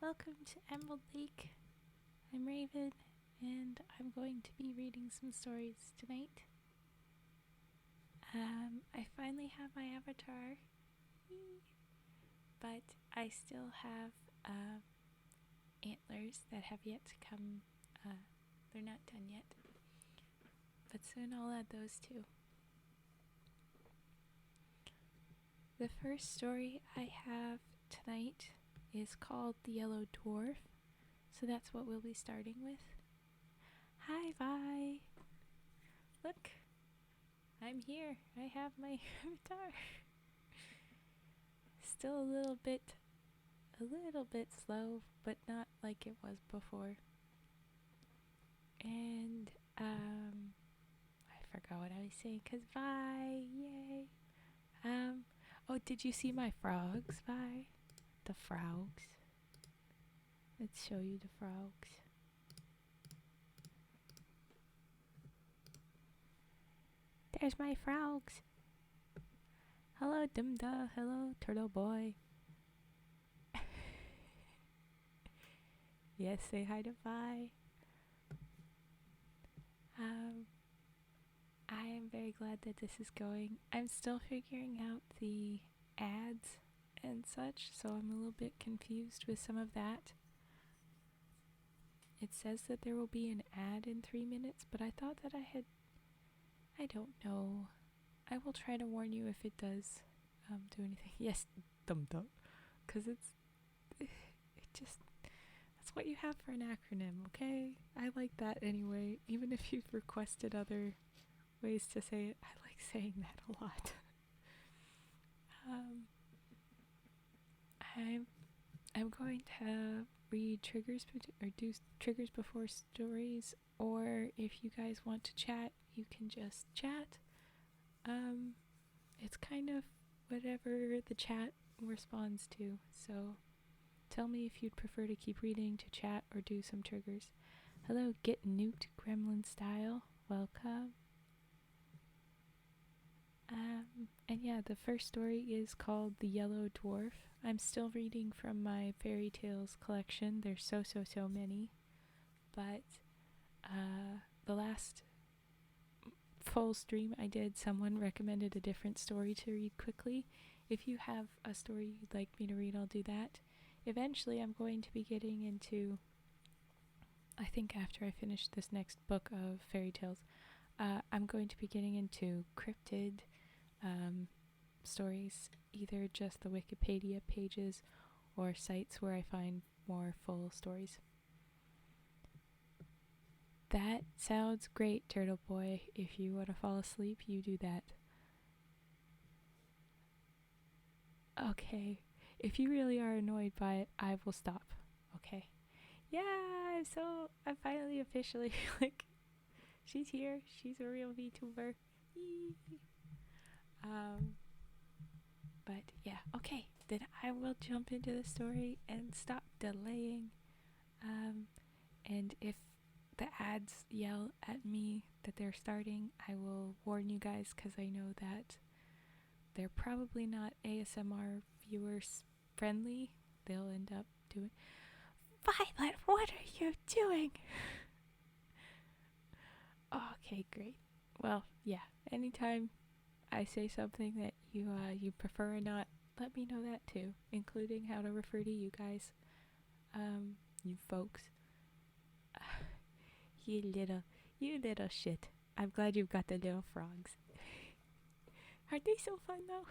Welcome to Emerald Lake. I'm Raven, and I'm going to be reading some stories tonight. I finally have my avatar, but I still have antlers that have yet to come. They're not done yet, but soon I'll add those too. The first story I have tonight is called The Yellow Dwarf, so that's what we'll be starting with. Hi, Vi! Look! I'm here. I have my avatar. Still a little bit slow, but not like it was before. And, I forgot what I was saying, 'cause Vi! Yay! Oh, did you see my frogs, Vi? The frogs. Let's show you the frogs. There's my frogs. Hello, Dimda. Hello, Turtle Boy. Yes, say hi to Vi. I am very glad that this is going. I'm still figuring out the ads and such, so I'm a little bit confused with some of that. It says that there will be an ad in 3 minutes, but I thought that I don't know. I will try to warn you if it does do anything. Yes, dum dum, because it just, that's what you have for an acronym, okay? I like that anyway, even if you've requested other ways to say it. I like saying that a lot. I'm going to read triggers or do triggers before stories, or if you guys want to chat, you can just chat. It's kind of whatever the chat responds to, so tell me if you'd prefer to keep reading, to chat, or do some triggers. Hello, Get Nuked Gremlin Style. Welcome. And yeah, the first story is called The Yellow Dwarf. I'm still reading from my fairy tales collection. There's so many. But the last full stream I did, someone recommended a different story to read quickly. If you have a story you'd like me to read, I'll do that. Eventually I'm going to be getting into, I think after I finish this next book of fairy tales, I'm going to be getting into cryptid stories, either just the Wikipedia pages or sites where I find more full stories. That sounds great, Turtle Boy. If you want to fall asleep, you do that. Okay. If you really are annoyed by it, I will stop. Okay. Yeah, I'm finally officially like, she's here. She's a real VTuber. Yee. But yeah, okay. Then I will jump into the story and stop delaying. And if the ads yell at me that they're starting, I will warn you guys, because I know that they're probably not ASMR viewers friendly. They'll end up doing, Violet, what are you doing? Okay, great. Well, yeah, anytime I say something that you prefer or not, let me know that too, including how to refer to you guys, you folks. You little shit. I'm glad you've got the little frogs. Aren't they so fun though?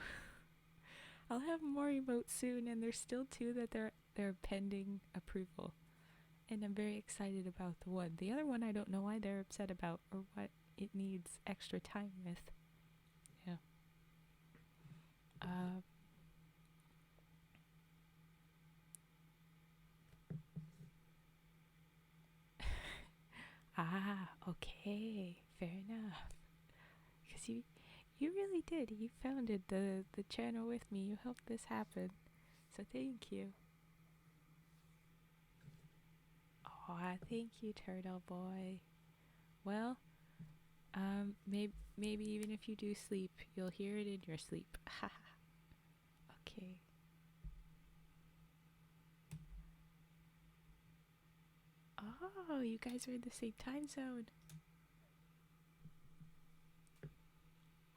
I'll have more emotes soon, and there's still 2 that they're pending approval, and I'm very excited about the one. The other one I don't know why they're upset about or what it needs extra time with. Yeah. Okay, fair enough. Because you really did. You founded the channel with me. You helped this happen. So thank you. Aw, thank you, Turtle Boy. Well, maybe even if you do sleep, you'll hear it in your sleep. Okay. Oh, you guys are in the same time zone.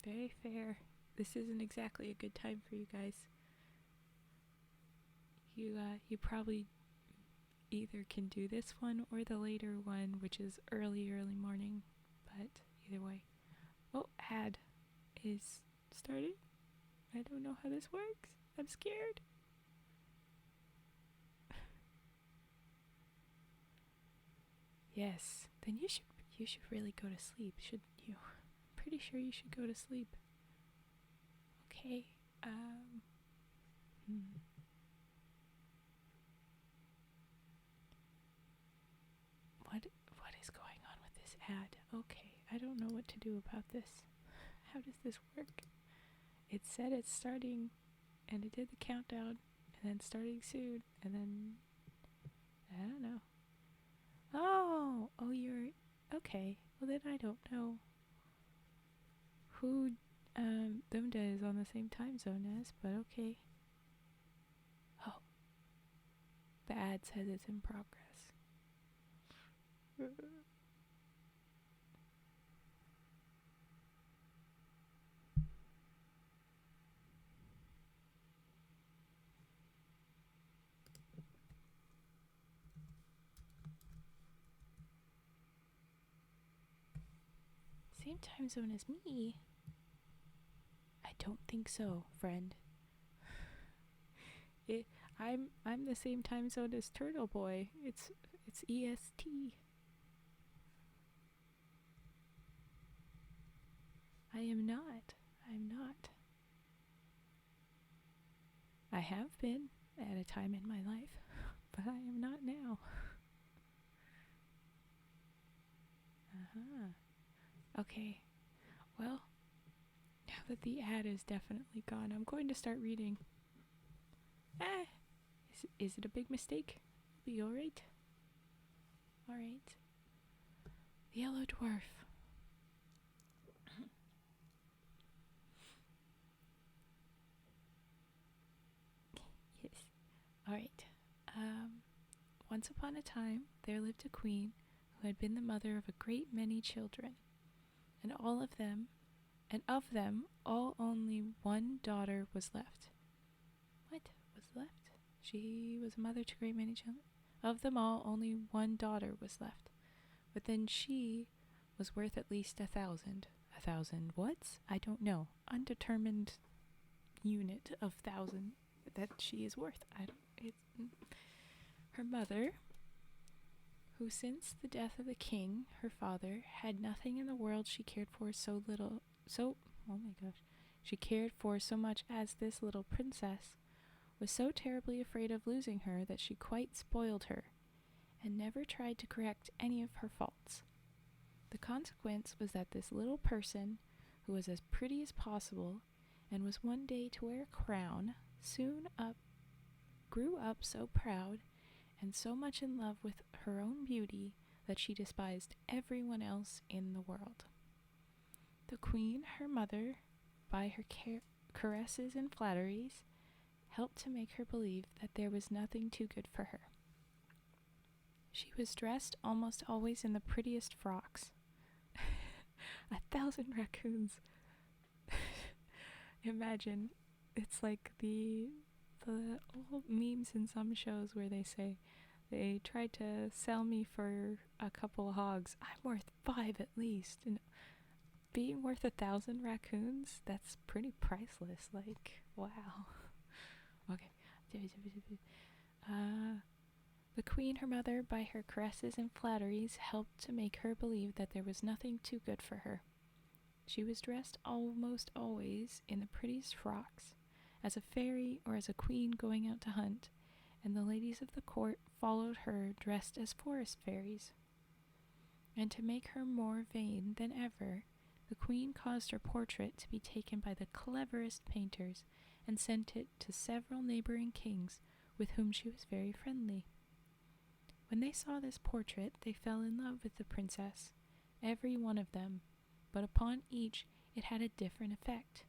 Very fair. This isn't exactly a good time for you guys. You probably either can do this one or the later one, which is early morning. But either way. Oh, ad is starting. I don't know how this works. I'm scared. Yes, then you should really go to sleep, shouldn't you? Pretty sure you should go to sleep. Okay. What is going on with this ad? Okay, I don't know what to do about this. How does this work? It said it's starting, and it did the countdown, and then starting soon, and then I don't know. Oh, you're okay. Well, then I don't know who Thumda is on the same time zone as, but okay. Oh, the ad says it's in progress. Same time zone as me? I don't think so, friend. I'm the same time zone as Turtle Boy. It's EST. I am not. I'm not. I have been at a time in my life, but I am not now. Okay. Well, now that the ad is definitely gone, I'm going to start reading. Is it a big mistake? Be alright? Alright. The Yellow Dwarf. Yes. Alright. Once upon a time, there lived a queen who had been the mother of a great many children, and of them, all only one daughter was left. What was left? She was a mother to a great many children. Of them all, only one daughter was left. But then she was worth at least 1,000. 1,000 what? I don't know. Undetermined unit of 1,000 that she is worth. Her mother, who since the death of the king, her father, had nothing in the world she cared for she cared for so much as this little princess, was so terribly afraid of losing her that she quite spoiled her, and never tried to correct any of her faults. The consequence was that this little person, who was as pretty as possible, and was one day to wear a crown, grew up so proud, and so much in love with her own beauty, that she despised everyone else in the world. The queen, her mother, by her caresses and flatteries, helped to make her believe that there was nothing too good for her. She was dressed almost always in the prettiest frocks. 1,000 raccoons. Imagine, it's like the old memes in some shows where they say, they tried to sell me for a couple of hogs. I'm worth 5 at least. And being worth 1,000 raccoons, that's pretty priceless. Like, wow. Okay. The queen, her mother, by her caresses and flatteries, helped to make her believe that there was nothing too good for her. She was dressed almost always in the prettiest frocks, as a fairy or as a queen going out to hunt, and the ladies of the court followed her dressed as forest fairies. And to make her more vain than ever, the queen caused her portrait to be taken by the cleverest painters and sent it to several neighboring kings with whom she was very friendly. When they saw this portrait, they fell in love with the princess, every one of them, but upon each it had a different effect.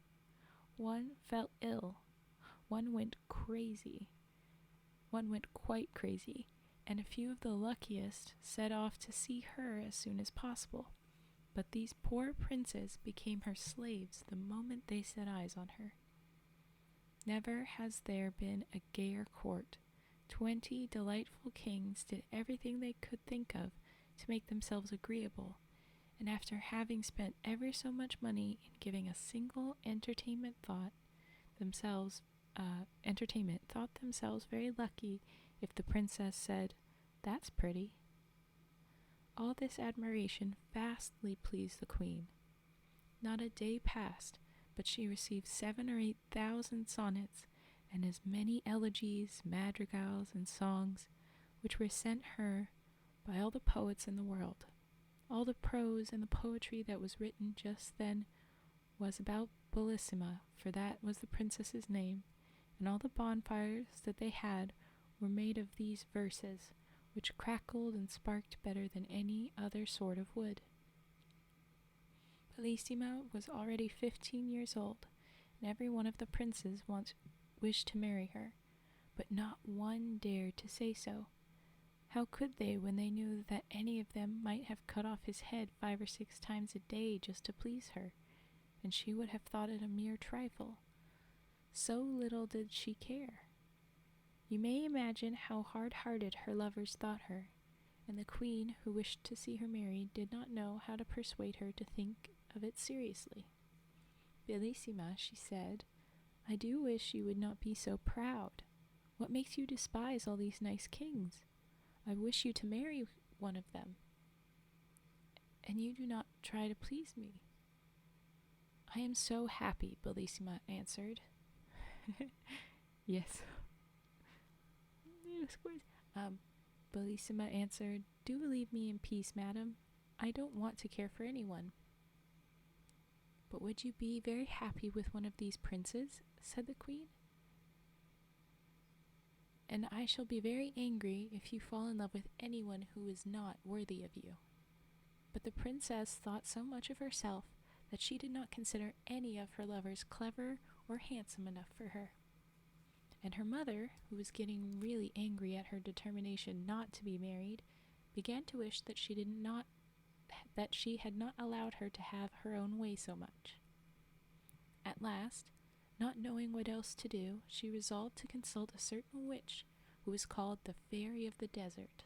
One fell ill, one went quite crazy, and a few of the luckiest set off to see her as soon as possible. But these poor princes became her slaves the moment they set eyes on her. Never has there been a gayer court. 20 delightful kings did everything they could think of to make themselves agreeable, and after having spent ever so much money in giving a single entertainment, thought themselves very lucky if the princess said, "That's pretty." All this admiration vastly pleased the queen. Not a day passed but she received 7,000 or 8,000 sonnets, and as many elegies, madrigals, and songs, which were sent her by all the poets in the world. All the prose and the poetry that was written just then was about Bellissima, for that was the princess's name, and all the bonfires that they had were made of these verses, which crackled and sparked better than any other sort of wood. Bellissima was already 15 years old, and every one of the princes wished to marry her, but not one dared to say so. How could they when they knew that any of them might have cut off his head 5 or 6 times a day just to please her, and she would have thought it a mere trifle. So little did she care. You may imagine how hard-hearted her lovers thought her, and the queen, who wished to see her married, did not know how to persuade her to think of it seriously. "Bellissima," she said, "I do wish you would not be so proud. What makes you despise all these nice kings? I wish you to marry one of them, and you do not try to please me." "I am so happy," Bellissima answered. Yes. Bellissima answered, "Do leave me in peace, madam. I don't want to care for anyone." "But would you be very happy with one of these princes?" said the queen. "And I shall be very angry if you fall in love with anyone who is not worthy of you." But the princess thought so much of herself that she did not consider any of her lovers clever or handsome enough for her. And her mother, who was getting really angry at her determination not to be married, began to wish that she had not allowed her to have her own way so much. At last, not knowing what else to do, she resolved to consult a certain witch who was called the Fairy of the Desert.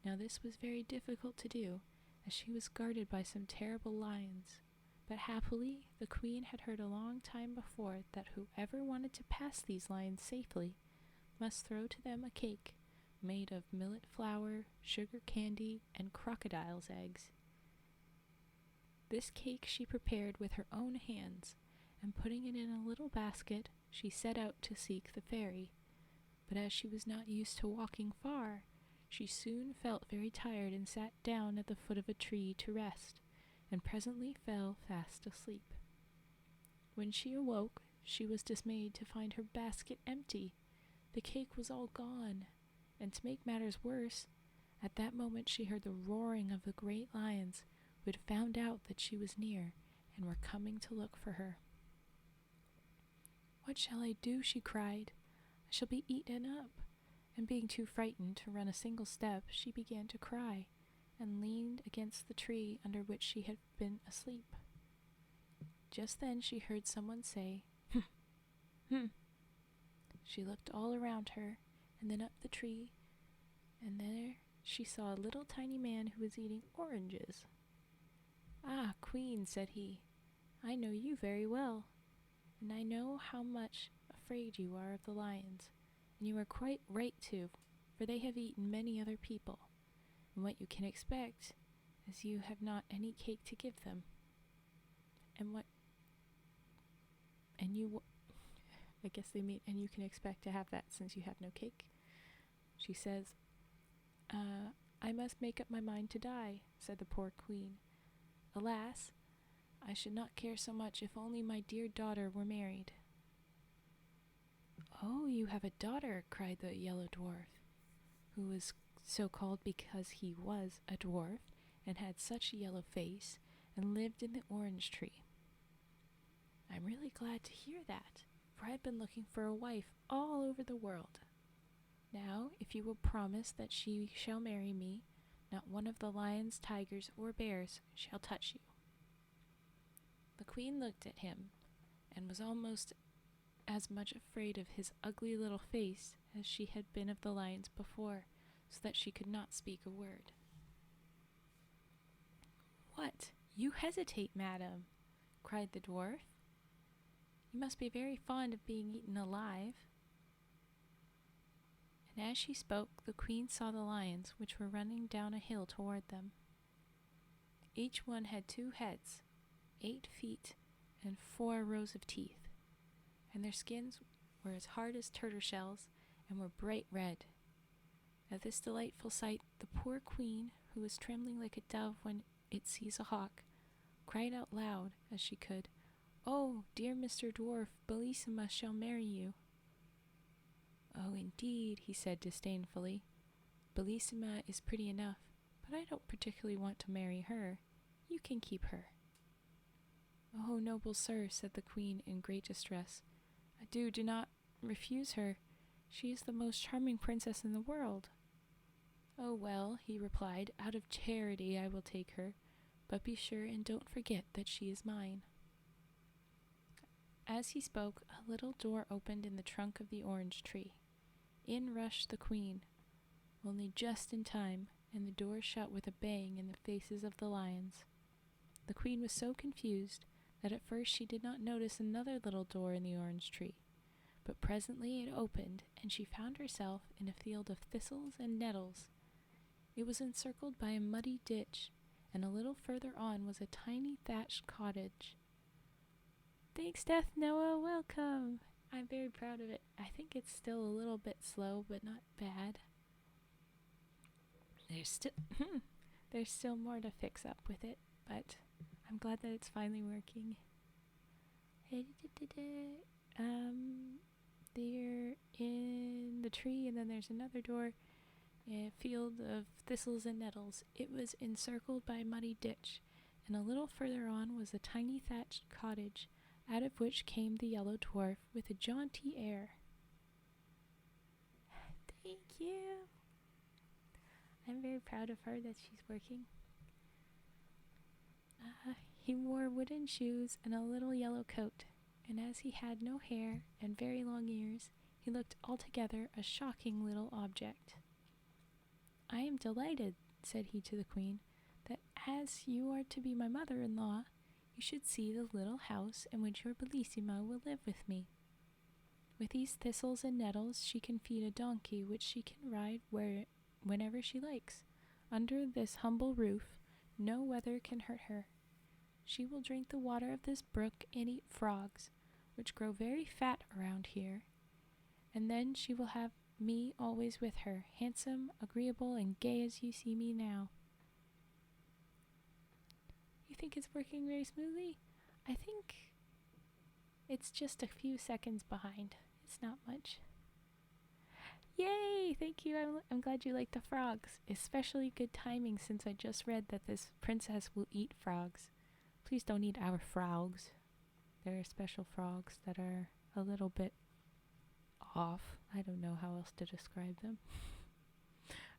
Now this was very difficult to do, as she was guarded by some terrible lions, but happily the queen had heard a long time before that whoever wanted to pass these lions safely must throw to them a cake made of millet flour, sugar candy, and crocodile's eggs. This cake she prepared with her own hands, and putting it in a little basket, she set out to seek the fairy. But as she was not used to walking far, she soon felt very tired and sat down at the foot of a tree to rest, and presently fell fast asleep. When she awoke, she was dismayed to find her basket empty. The cake was all gone, and to make matters worse, at that moment she heard the roaring of the great lions, who had found out that she was near and were coming to look for her. "What shall I do?" she cried. "I shall be eaten up." And being too frightened to run a single step, she began to cry, and leaned against the tree under which she had been asleep. Just then she heard someone say, "Hm." She looked all around her, and then up the tree, and there she saw a little tiny man who was eating oranges. "Ah, Queen," said he, "I know you very well, and I know how much afraid you are of the lions, and you are quite right too, for they have eaten many other people, and what you can expect, as you have not any cake to give them. I guess they mean, and you can expect to have that since you have no cake." She says, "I must make up my mind to die," said the poor queen. "Alas, I should not care so much if only my dear daughter were married." "Oh, you have a daughter," cried the Yellow Dwarf, who was so called because he was a dwarf and had such a yellow face and lived in the orange tree. "I'm really glad to hear that, for I've been looking for a wife all over the world." Now, if you will promise that she shall marry me, not one of the lions, tigers, or bears shall touch you." The queen looked at him and was almost as much afraid of his ugly little face as she had been of the lions before, so that she could not speak a word. "What? You hesitate, madam," cried the dwarf. "You must be very fond of being eaten alive." And as she spoke, the queen saw the lions, which were running down a hill toward them. Each one had 2 heads, 8 feet, and 4 rows of teeth, and their skins were as hard as turtle shells and were bright red. At this delightful sight, the poor queen, who was trembling like a dove when it sees a hawk, cried out loud as she could, "Oh, dear Mr. Dwarf, Bellissima shall marry you." "Oh, indeed," he said disdainfully. "Bellissima is pretty enough, but I don't particularly want to marry her. You can keep her." "Oh, noble sir," said the queen in great distress, do not refuse her. She is the most charming princess in the world." "Oh, well," he replied, "out of charity I will take her, but be sure and don't forget that she is mine." As he spoke, a little door opened in the trunk of the orange tree. In rushed the queen, only just in time, and the door shut with a bang in the faces of the lions. The queen was so confused that at first she did not notice another little door in the orange tree, but presently it opened, and she found herself in a field of thistles and nettles. It was encircled by a muddy ditch, and a little further on was a tiny thatched cottage. "Thanks, Death Noah, welcome! I'm very proud of it. I think it's still a little bit slow, but not bad. There's still more to fix up with it, but I'm glad that it's finally working." They're in the tree, and then there's another door, a field of thistles and nettles. It was encircled by a muddy ditch, and a little further on was a tiny thatched cottage, out of which came the Yellow Dwarf with a jaunty air. "Thank you." I'm very proud of her that she's working. He wore wooden shoes and a little yellow coat, and as he had no hair and very long ears, he looked altogether a shocking little object. "I am delighted," said he to the queen, "that as you are to be my mother-in-law, you should see the little house in which your Bellissima will live with me. With these thistles and nettles she can feed a donkey which she can ride whenever she likes. Under this humble roof no weather can hurt her. She will drink the water of this brook and eat frogs, which grow very fat around here, and then she will have me always with her, handsome, agreeable, and gay as you see me now." "You think it's working very smoothly?" "I think it's just a few seconds behind. It's not much." "Yay! Thank you. I'm glad you like the frogs. Especially good timing since I just read that this princess will eat frogs. Please don't eat our frogs. There are special frogs that are a little bit off. I don't know how else to describe them."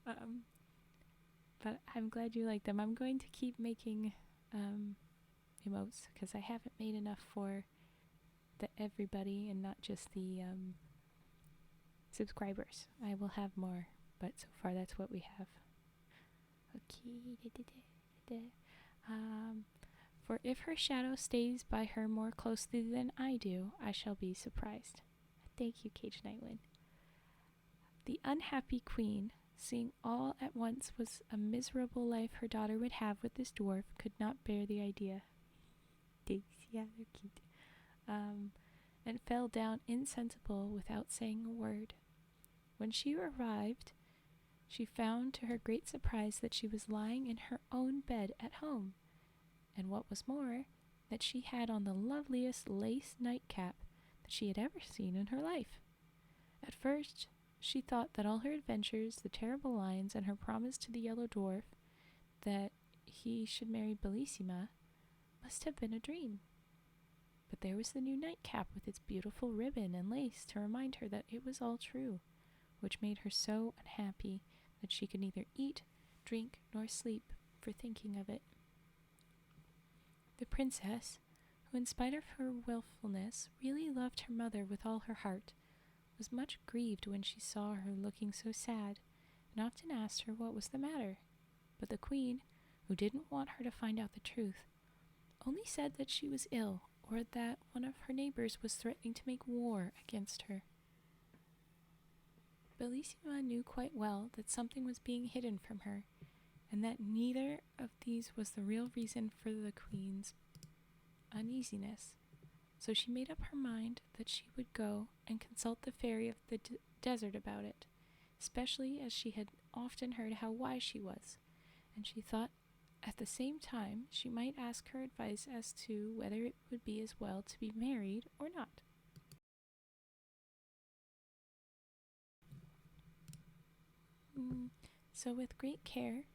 But I'm glad you like them. I'm going to keep making emotes because I haven't made enough for everybody and not just the subscribers. I will have more, but so far that's what we have. Okay. For if her shadow stays by her more closely than I do, I shall be surprised. Thank you, Cage Nightwind. The unhappy queen, seeing all at once was a miserable life her daughter would have with this dwarf, could not bear the idea. Yeah, they're cute. And fell down insensible without saying a word. When she arrived, she found to her great surprise that she was lying in her own bed at home, and what was more, that she had on the loveliest lace nightcap that she had ever seen in her life. At first she thought that all her adventures, the terrible lions, and her promise to the Yellow Dwarf that he should marry Bellissima must have been a dream. But there was the new nightcap with its beautiful ribbon and lace to remind her that it was all true. which made her so unhappy that she could neither eat, drink, nor sleep for thinking of it. The princess, who in spite of her wilfulness really loved her mother with all her heart, was much grieved when she saw her looking so sad, and often asked her what was the matter. But the queen, who didn't want her to find out the truth, only said that she was ill, or that one of her neighbors was threatening to make war against her. Bellissima knew quite well that something was being hidden from her, and that neither of these was the real reason for the queen's uneasiness. So she made up her mind that she would go and consult the fairy of the desert about it, especially as she had often heard how wise she was, and she thought at the same time she might ask her advice as to whether it would be as well to be married or not. So with great care,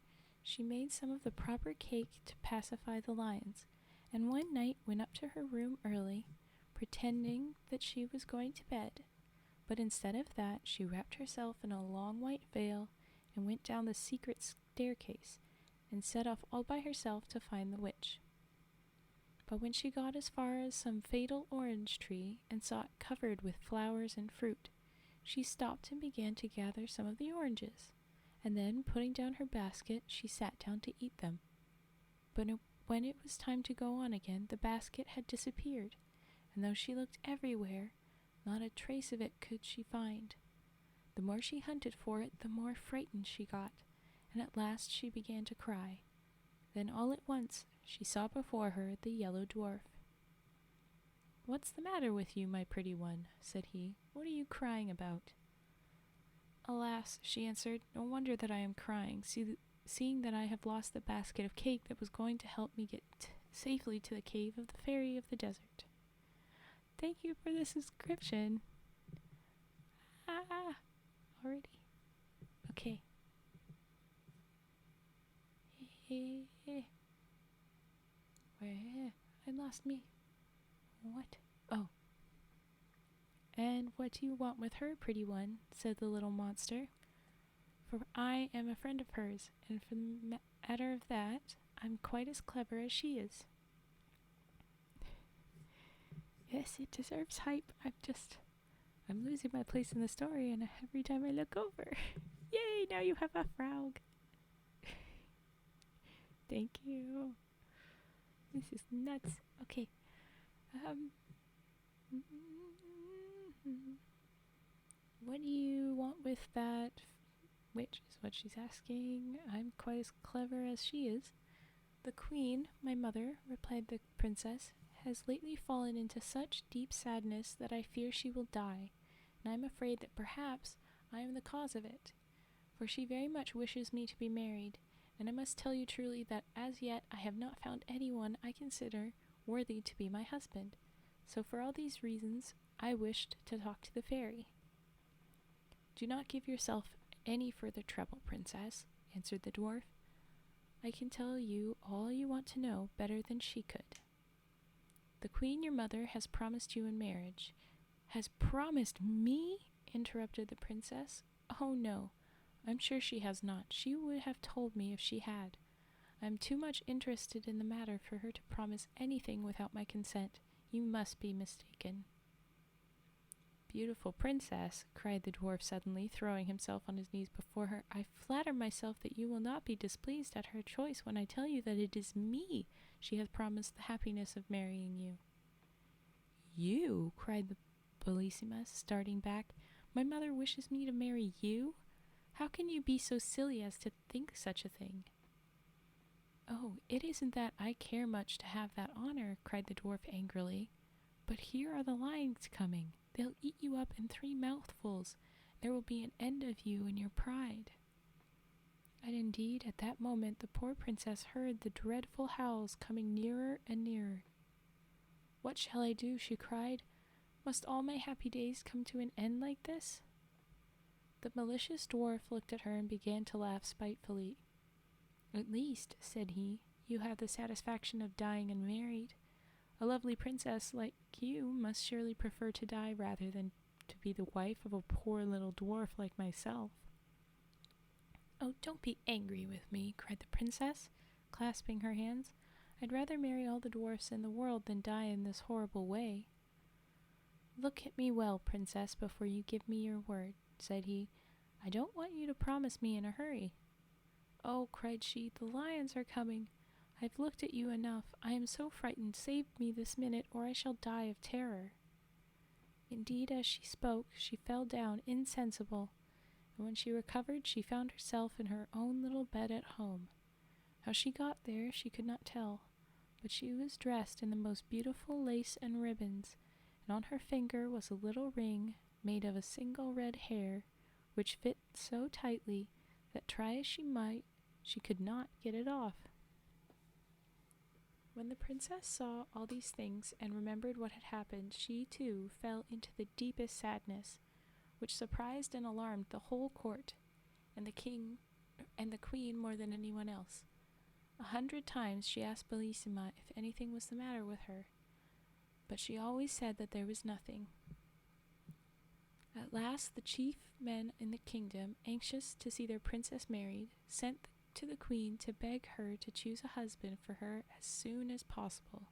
she made some of the proper cake to pacify the lions, and one night went up to her room early, pretending that she was going to bed. But instead of that, she wrapped herself in a long white veil and went down the secret staircase and set off all by herself to find the witch. But when she got as far as some fatal orange tree and saw it covered with flowers and fruit, she stopped and began to gather some of the oranges, and then, putting down her basket, she sat down to eat them. But when it was time to go on again, the basket had disappeared, and though she looked everywhere, not a trace of it could she find. The more she hunted for it, the more frightened she got, and at last she began to cry. Then all at once she saw before her the Yellow Dwarf. "What's the matter with you, my pretty one?" said he. "What are you crying about?" "Alas," she answered, "no wonder that I am crying, seeing that I have lost the basket of cake that was going to help me get safely to the cave of the fairy of the desert." "Thank you for this description." Already? Okay. Where? I lost me. What? Oh. "And what do you want with her, pretty one?" said the little monster. "For I am a friend of hers, and for the matter of that, I'm quite as clever as she is." Yes, it deserves hype. I'm losing my place in the story, and every time I look over, yay, now you have a frog. Thank you. This is nuts. Okay. What do you want with that witch, is what she's asking. I'm quite as clever as she is. "The queen, my mother," replied the princess, "has lately fallen into such deep sadness that I fear she will die, and I am afraid that perhaps I am the cause of it, for she very much wishes me to be married, and I must tell you truly that as yet I have not found anyone I consider worthy to be my husband. So for all these reasons I wished to talk to the fairy." "Do not give yourself any further trouble, princess," answered the dwarf. "I can tell you all you want to know better than she could. The queen, your mother, has promised you in marriage." "Has promised me?" interrupted the princess. "Oh no, I'm sure she has not. She would have told me if she had. I am too much interested in the matter for her to promise anything without my consent. You must be mistaken." "Beautiful princess," cried the dwarf suddenly, throwing himself on his knees before her, "I flatter myself that you will not be displeased at her choice when I tell you that it is me she has promised the happiness of marrying you." "You?" cried the Bellissima, starting back. "My mother wishes me to marry you? How can you be so silly as to think such a thing?" "Oh, it isn't that I care much to have that honor," cried the dwarf angrily, "but here are the lions coming. They'll eat you up in 3 mouthfuls. There will be an end of you and your pride." And indeed, at that moment, the poor princess heard the dreadful howls coming nearer and nearer. "What shall I do?" she cried. "Must all my happy days come to an end like this?" The malicious dwarf looked at her and began to laugh spitefully. "At least," said he, "you have the satisfaction of dying unmarried. A lovely princess like you must surely prefer to die rather than to be the wife of a poor little dwarf like myself." "Oh, don't be angry with me," cried the princess, clasping her hands. "I'd rather marry all the dwarfs in the world than die in this horrible way." "Look at me well, princess, before you give me your word," said he. "I don't want you to promise me in a hurry." "Oh," cried she, "the lions are coming. I've looked at you enough. I am so frightened. Save me this minute, or I shall die of terror." Indeed, as she spoke, she fell down insensible, and when she recovered she found herself in her own little bed at home. How she got there she could not tell, but she was dressed in the most beautiful lace and ribbons, and on her finger was a little ring made of a single red hair, which fit so tightly that, try as she might, she could not get it off. When the princess saw all these things and remembered what had happened, she too fell into the deepest sadness, which surprised and alarmed the whole court, and the king and the queen more than anyone else. 100 times she asked Bellissima if anything was the matter with her, but she always said that there was nothing. At last the chief men in the kingdom, anxious to see their princess married, sent to the queen to beg her to choose a husband for her as soon as possible.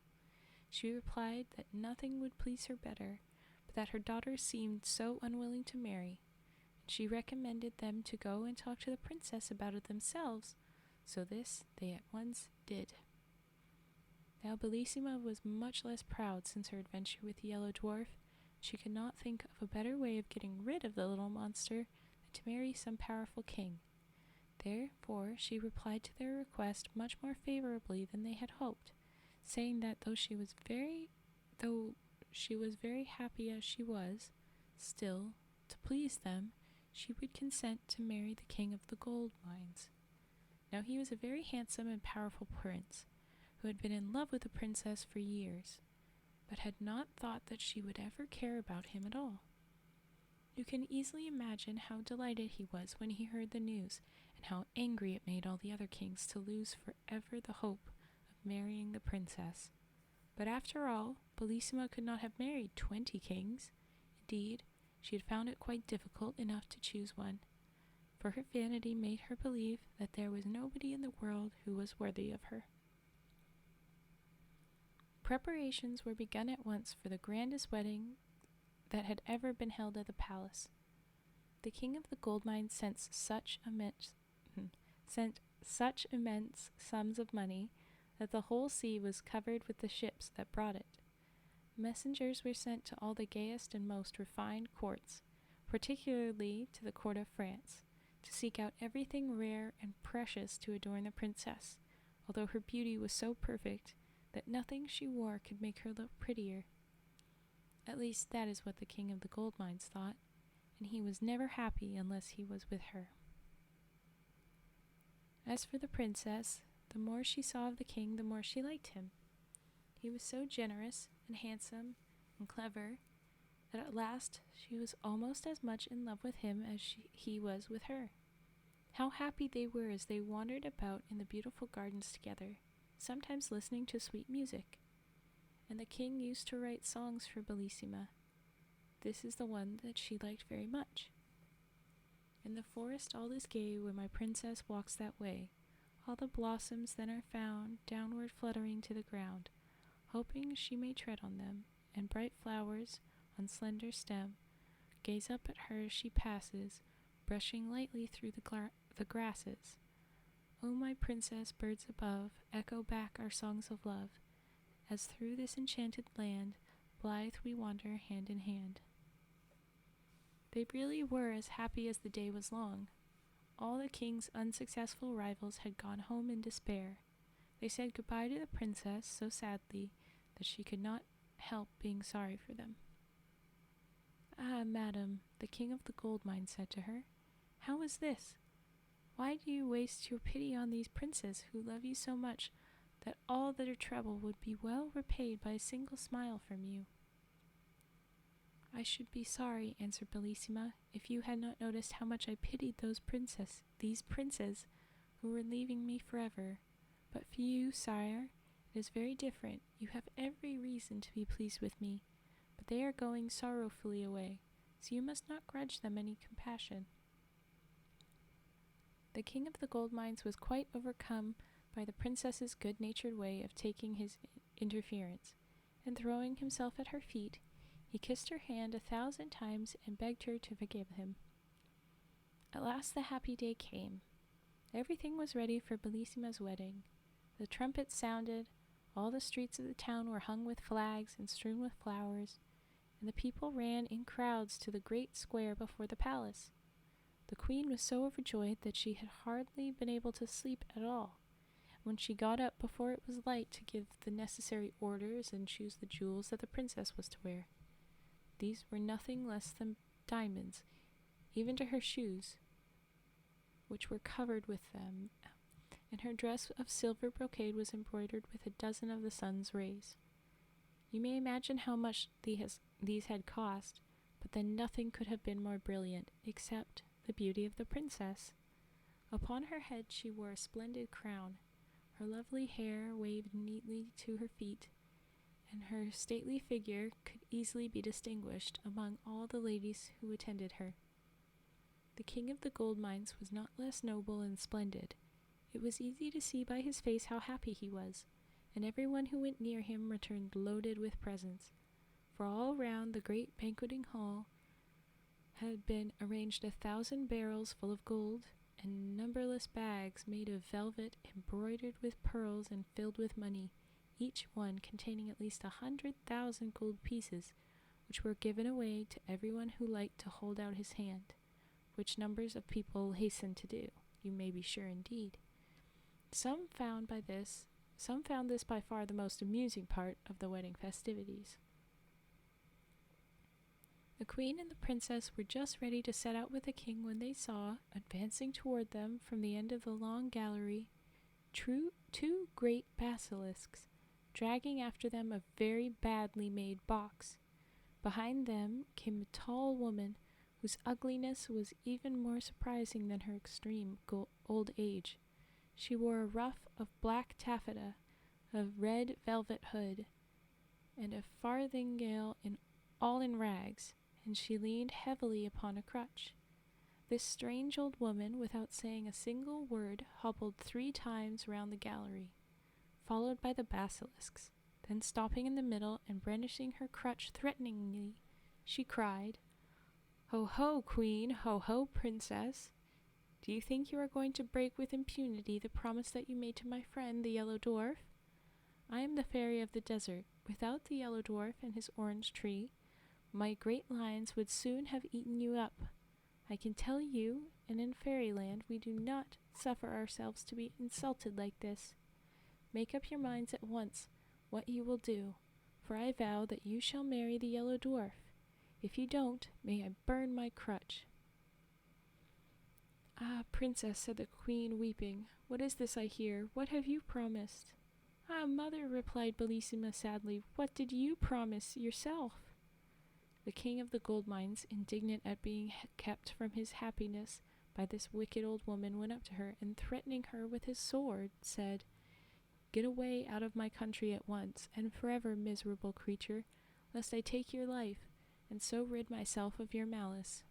She replied that nothing would please her better, but that her daughters seemed so unwilling to marry, and she recommended them to go and talk to the princess about it themselves, so this they at once did. Now Bellissima was much less proud since her adventure with the Yellow Dwarf. She could not think of a better way of getting rid of the little monster than to marry some powerful king. Therefore she replied to their request much more favorably than they had hoped, saying that though she was very happy as she was, still, to please them, she would consent to marry the king of the gold mines. Now he was a very handsome and powerful prince, who had been in love with the princess for years, but had not thought that she would ever care about him at all. You can easily imagine how delighted he was when he heard the news, and how angry it made all the other kings to lose forever the hope of marrying the princess. But after all, Bellissima could not have married 20 kings. Indeed, she had found it quite difficult enough to choose one, for her vanity made her believe that there was nobody in the world who was worthy of her. Preparations were begun at once for the grandest wedding that had ever been held at the palace. The king of the gold mines sent such immense sums of money that the whole sea was covered with the ships that brought it. Messengers were sent to all the gayest and most refined courts, particularly to the court of France, to seek out everything rare and precious to adorn the princess, although her beauty was so perfect that nothing she wore could make her look prettier. At least that is what the king of the gold mines thought, and he was never happy unless he was with her. As for the princess, the more she saw of the king, the more she liked him. He was so generous and handsome and clever that at last she was almost as much in love with him as he was with her. How happy they were as they wandered about in the beautiful gardens together, sometimes listening to sweet music. And the king used to write songs for Bellissima. This is the one that she liked very much. In the forest all is gay when my princess walks that way. All the blossoms then are found, downward fluttering to the ground, hoping she may tread on them, and bright flowers, on slender stem, gaze up at her as she passes, brushing lightly through the grasses. O my princess, birds above, echo back our songs of love, as through this enchanted land, blithe we wander hand in hand. They really were as happy as the day was long. All the king's unsuccessful rivals had gone home in despair. They said goodbye to the princess so sadly that she could not help being sorry for them. "Ah, madam," the king of the gold mine said to her, "how is this? Why do you waste your pity on these princes who love you so much that all their trouble would be well repaid by a single smile from you?" "I should be sorry," answered Bellissima, "if you had not noticed how much I pitied these princes who were leaving me forever. But for you, sire, it is very different. You have every reason to be pleased with me, but they are going sorrowfully away, so you must not grudge them any compassion." The king of the gold mines was quite overcome by the princess's good-natured way of taking his interference, and throwing himself at her feet, he kissed her hand 1,000 times and begged her to forgive him. At last the happy day came. Everything was ready for Bellissima's wedding. The trumpets sounded, all the streets of the town were hung with flags and strewn with flowers, and the people ran in crowds to the great square before the palace. The queen was so overjoyed that she had hardly been able to sleep at all. When she got up before it was light to give the necessary orders and choose the jewels that the princess was to wear. These were nothing less than diamonds, even to her shoes, which were covered with them, and her dress of silver brocade was embroidered with 12 of the sun's rays. You may imagine how much these had cost, but then nothing could have been more brilliant, except the beauty of the princess. Upon her head she wore a splendid crown. Her lovely hair waved neatly to her feet, and her stately figure could easily be distinguished among all the ladies who attended her. The king of the gold mines was not less noble and splendid. It was easy to see by his face how happy he was, and everyone who went near him returned loaded with presents, for all round the great banqueting hall had been arranged 1,000 barrels full of gold, and numberless bags made of velvet embroidered with pearls and filled with money, each one containing at least 100,000 gold pieces, which were given away to everyone who liked to hold out his hand, which numbers of people hastened to do, you may be sure indeed. Some found this by far the most amusing part of the wedding festivities. The queen and the princess were just ready to set out with the king when they saw, advancing toward them from the end of the long gallery, two great basilisks, dragging after them a very badly made box. Behind them came a tall woman, whose ugliness was even more surprising than her extreme old age. She wore a ruff of black taffeta, a red velvet hood, and a farthingale all in rags, and she leaned heavily upon a crutch. This strange old woman, without saying a single word, hobbled 3 times round the gallery, followed by the basilisks. Then stopping in the middle and brandishing her crutch threateningly, she cried, "Ho, ho, queen! Ho, ho, princess! Do you think you are going to break with impunity the promise that you made to my friend, the Yellow Dwarf? I am the fairy of the desert. Without the Yellow Dwarf and his orange tree, my great lions would soon have eaten you up. I can tell you, and in fairyland we do not suffer ourselves to be insulted like this. Make up your minds at once what you will do, for I vow that you shall marry the Yellow Dwarf. If you don't, may I burn my crutch." "Ah, princess," said the queen, weeping, "what is this I hear? What have you promised?" "Ah, mother," replied Bellissima sadly, "what did you promise yourself?" The king of the gold mines, indignant at being kept from his happiness by this wicked old woman, went up to her, and threatening her with his sword, said, "Get away out of my country at once, and forever, miserable creature, lest I take your life, and so rid myself of your malice."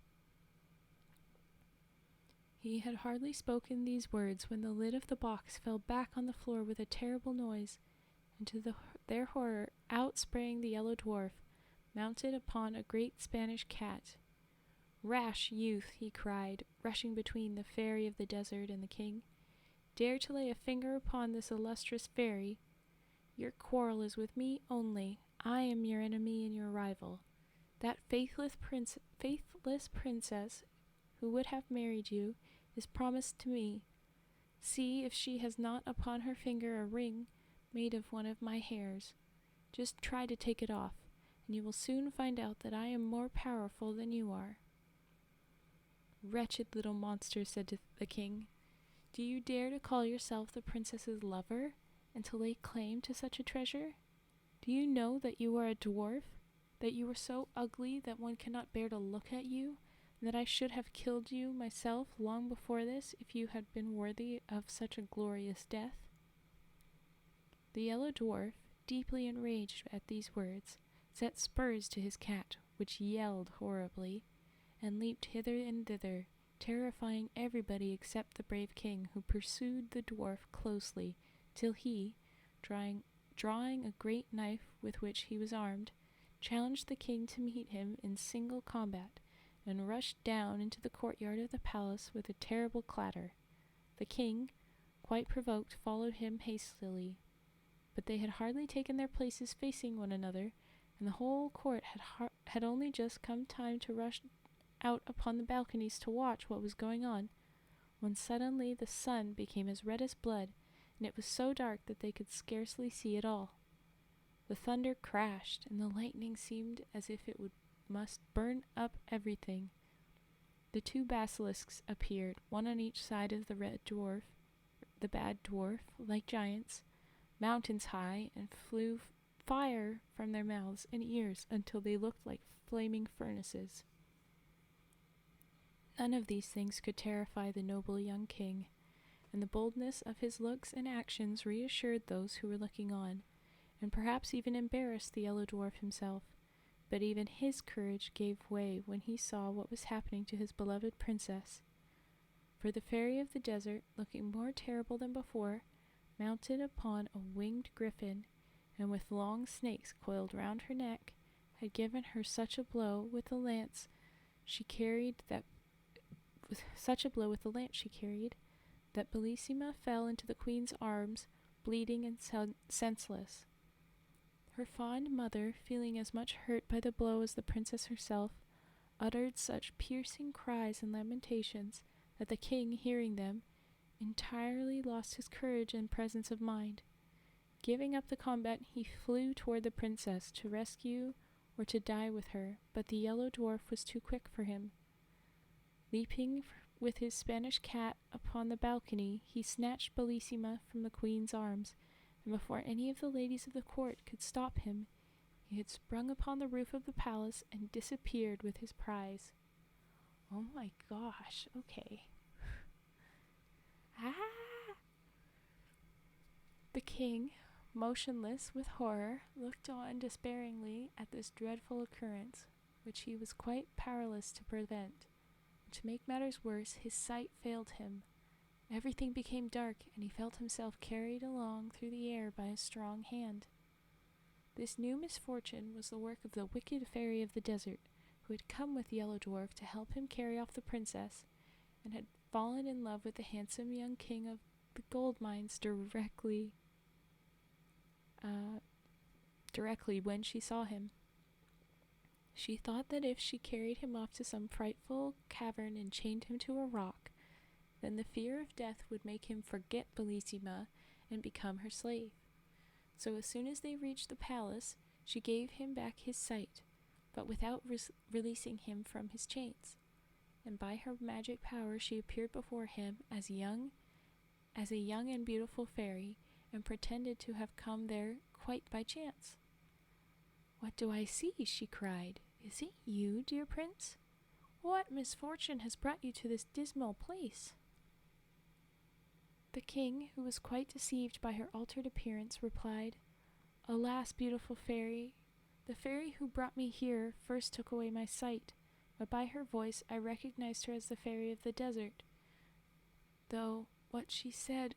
He had hardly spoken these words when the lid of the box fell back on the floor with a terrible noise, and to their horror out sprang the Yellow Dwarf, mounted upon a great Spanish cat. "Rash youth," he cried, rushing between the fairy of the desert and the king, "dare to lay a finger upon this illustrious fairy? Your quarrel is with me only. I am your enemy and your rival. That faithless princess who would have married you is promised to me. See if she has not upon her finger a ring made of one of my hairs. Just try to take it off, and you will soon find out that I am more powerful than you are." "Wretched little monster," said the king, "do you dare to call yourself the princess's lover, and to lay claim to such a treasure? Do you know that you are a dwarf, that you are so ugly that one cannot bear to look at you, and that I should have killed you myself long before this if you had been worthy of such a glorious death?" The Yellow Dwarf, deeply enraged at these words, set spurs to his cat, which yelled horribly, and leaped hither and thither, terrifying everybody except the brave king, who pursued the dwarf closely, till he, drawing a great knife with which he was armed, challenged the king to meet him in single combat, and rushed down into the courtyard of the palace with a terrible clatter. The king, quite provoked, followed him hastily, but they had hardly taken their places facing one another, and the whole court had only just come time to rush out upon the balconies to watch what was going on, when suddenly the sun became as red as blood, and it was so dark that they could scarcely see at all. The thunder crashed, and the lightning seemed as if it must burn up everything. The two basilisks appeared, one on each side of the bad dwarf, like giants, mountains high, and flew fire from their mouths and ears until they looked like flaming furnaces. None of these things could terrify the noble young king, and the boldness of his looks and actions reassured those who were looking on, and perhaps even embarrassed the Yellow Dwarf himself. But even his courage gave way when he saw what was happening to his beloved princess. For the fairy of the desert, looking more terrible than before, mounted upon a winged griffin, and with long snakes coiled round her neck, had given her such a blow with the lance she carried that Bellissima fell into the queen's arms, bleeding and senseless. Her fond mother, feeling as much hurt by the blow as the princess herself, uttered such piercing cries and lamentations that the king, hearing them, entirely lost his courage and presence of mind. Giving up the combat, he flew toward the princess to rescue or to die with her, but the Yellow Dwarf was too quick for him. Leaping with his Spanish cat upon the balcony, he snatched Bellissima from the queen's arms, and before any of the ladies of the court could stop him, he had sprung upon the roof of the palace and disappeared with his prize. Oh my gosh, okay. The king, motionless with horror, looked on despairingly at this dreadful occurrence, which he was quite powerless to prevent. To make matters worse, his sight failed him. Everything became dark, and he felt himself carried along through the air by a strong hand. This new misfortune was the work of the wicked fairy of the desert, who had come with the Yellow Dwarf to help him carry off the princess, and had fallen in love with the handsome young king of the gold mines directly when she saw him. She thought that if she carried him off to some frightful cavern and chained him to a rock, then the fear of death would make him forget Bellissima and become her slave. So as soon as they reached the palace, she gave him back his sight, but without releasing him from his chains. And by her magic power she appeared before him as a young and beautiful fairy, and pretended to have come there quite by chance. "What do I see?" she cried. "Is it you, dear prince? What misfortune has brought you to this dismal place?" The king, who was quite deceived by her altered appearance, replied, "Alas, beautiful fairy, the fairy who brought me here first took away my sight, but by her voice I recognized her as the fairy of the desert, though what she said,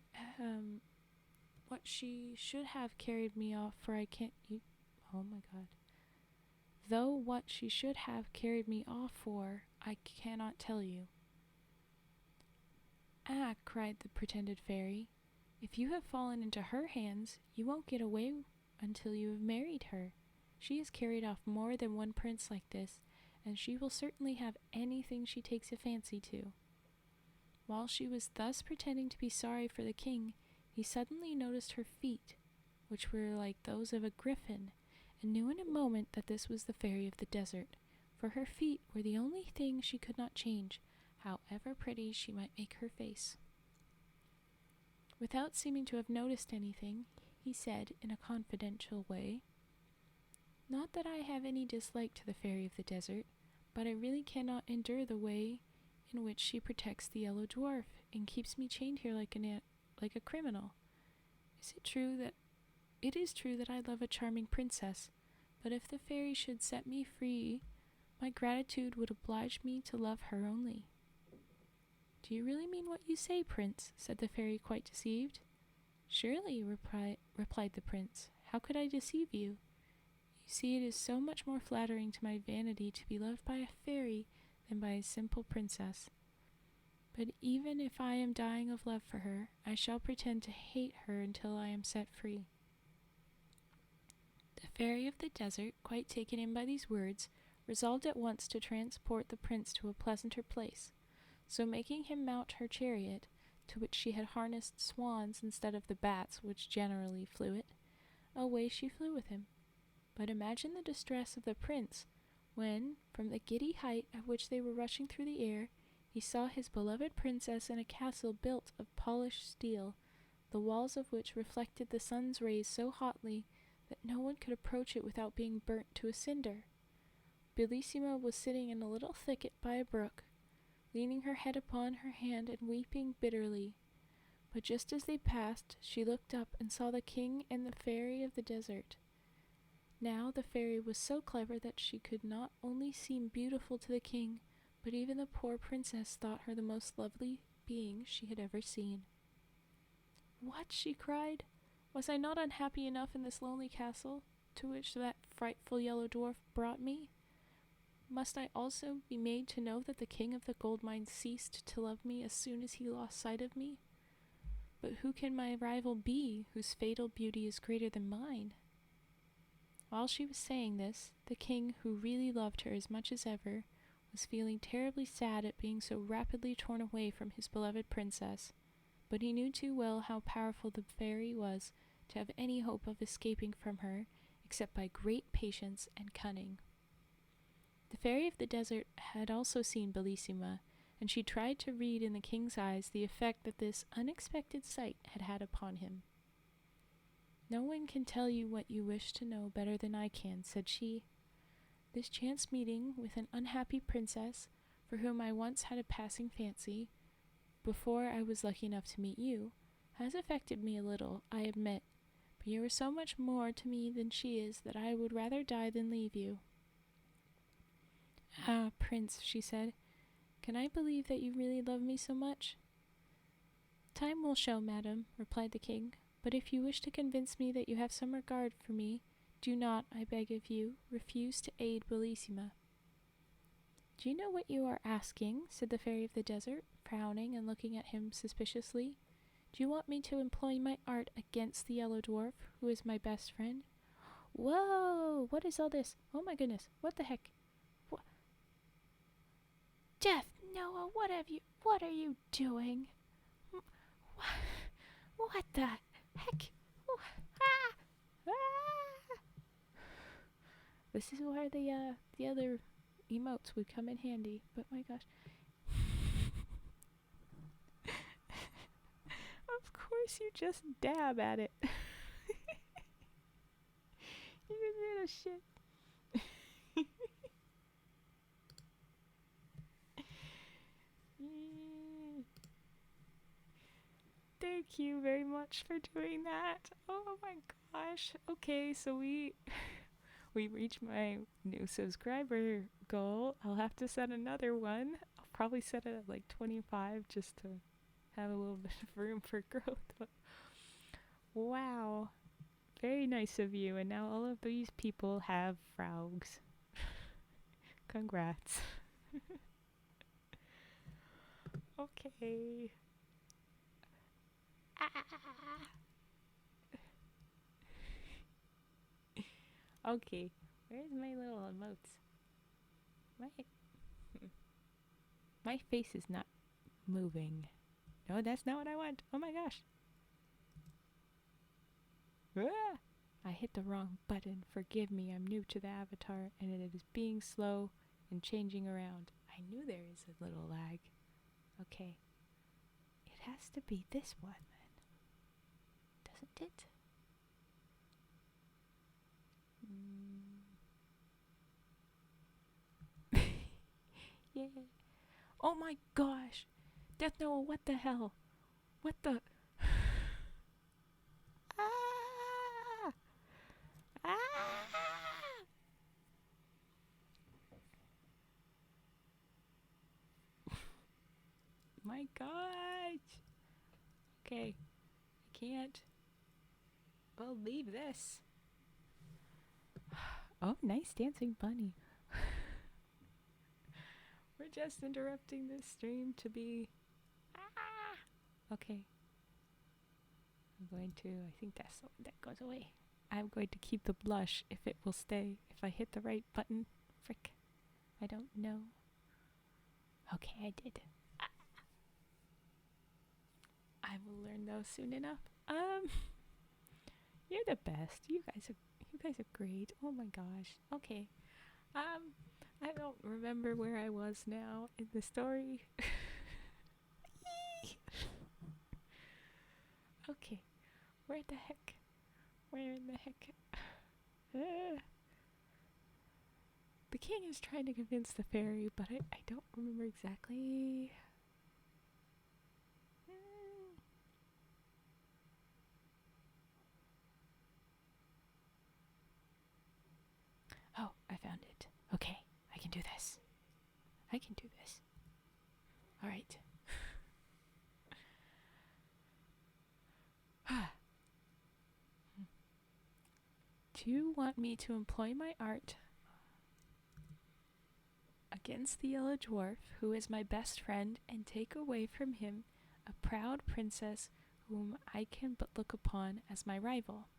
what she should have carried me off, for I can't, oh my god. Though what she should have carried me off for, I cannot tell you." "Ah," cried the pretended fairy, "if you have fallen into her hands, you won't get away until you have married her. She has carried off more than one prince like this, and she will certainly have anything she takes a fancy to." While she was thus pretending to be sorry for the king, he suddenly noticed her feet, which were like those of a griffin, and knew in a moment that this was the fairy of the desert, for her feet were the only thing she could not change, however pretty she might make her face. Without seeming to have noticed anything, he said in a confidential way, "Not that I have any dislike to the fairy of the desert, but I really cannot endure the way in which she protects the Yellow Dwarf and keeps me chained here like a criminal. It is true that I love a charming princess, but if the fairy should set me free My gratitude would oblige me to love her only." "Do you really mean what you say, Prince?" said the fairy, quite deceived. "Surely," replied the prince. "How could I deceive you? You see, it is so much more flattering to my vanity to be loved by a fairy than by a simple princess. But even if I am dying of love for her, I shall pretend to hate her until I am set free." The fairy of the desert, quite taken in by these words, resolved at once to transport the prince to a pleasanter place. So making him mount her chariot, to which she had harnessed swans instead of the bats which generally flew it, away she flew with him. But imagine the distress of the prince when, from the giddy height at which they were rushing through the air, he saw his beloved princess in a castle built of polished steel, the walls of which reflected the sun's rays so hotly that no one could approach it without being burnt to a cinder. Bellissima was sitting in a little thicket by a brook, leaning her head upon her hand and weeping bitterly. But just as they passed, she looked up and saw the king and the fairy of the desert. Now the fairy was so clever that she could not only seem beautiful to the king, but even the poor princess thought her the most lovely being she had ever seen. "What?" she cried. "Was I not unhappy enough in this lonely castle, to which that frightful yellow dwarf brought me? Must I also be made to know that the king of the gold mine ceased to love me as soon as he lost sight of me? But who can my rival be, whose fatal beauty is greater than mine?" While she was saying this, the king, who really loved her as much as ever, was feeling terribly sad at being so rapidly torn away from his beloved princess, but he knew too well how powerful the fairy was to have any hope of escaping from her except by great patience and cunning. The fairy of the desert had also seen Bellissima, and she tried to read in the king's eyes the effect that this unexpected sight had had upon him. "No one can tell you what you wish to know better than I can," said she. "This chance meeting with an unhappy princess, for whom I once had a passing fancy, before I was lucky enough to meet you, has affected me a little, I admit, but you are so much more to me than she is that I would rather die than leave you." "Ah, Prince," she said, "can I believe that you really love me so much?" "Time will show, madam," replied the king, "but if you wish to convince me that you have some regard for me, do not, I beg of you, refuse to aid Bellissima." "Do you know what you are asking?" said the fairy of the desert, frowning and looking at him suspiciously. "Do you want me to employ my art against the Yellow Dwarf, who is my best friend?" "Whoa! What is all this? Oh my goodness, what the heck? Death, Noah, what are you doing? What the heck? Ah! Ah! This is where the other emotes would come in handy, but my gosh. Of course you just dab at it. You little shit. Thank you very much for doing that. Oh my gosh. Okay, so we reached my new subscriber goal. I'll have to set another one. I'll probably set it at like 25 just to have a little bit of room for growth. But wow. Very nice of you. And now all of these people have frogs. Congrats. Okay. Okay, where's my little emotes? My face is not moving. No, that's not what I want. Oh my gosh. Ah! I hit the wrong button. Forgive me, I'm new to the avatar and it is being slow and changing around. I knew there is a little lag. Okay. It has to be this one then. Doesn't it? Yeah. Oh my gosh. Death Noah, what the hell? What the? Ah! Ah! my gosh. Okay, I can't believe this. Oh, nice dancing bunny. We're just interrupting this stream to be... Okay. I think that's the one that goes away. I'm going to keep the blush if it will stay. If I hit the right button. Frick. I don't know. Okay, I did. I will learn those soon enough. You're the best. You guys are great. Oh my gosh. Okay. I don't remember where I was now in the story. Okay. Where in the heck? The king is trying to convince the fairy, but I don't remember exactly. Oh, I found it. Okay, I can do this. Alright. Do you want me to employ my art against the Yellow Dwarf, who is my best friend, and take away from him a proud princess whom I can but look upon as my rival?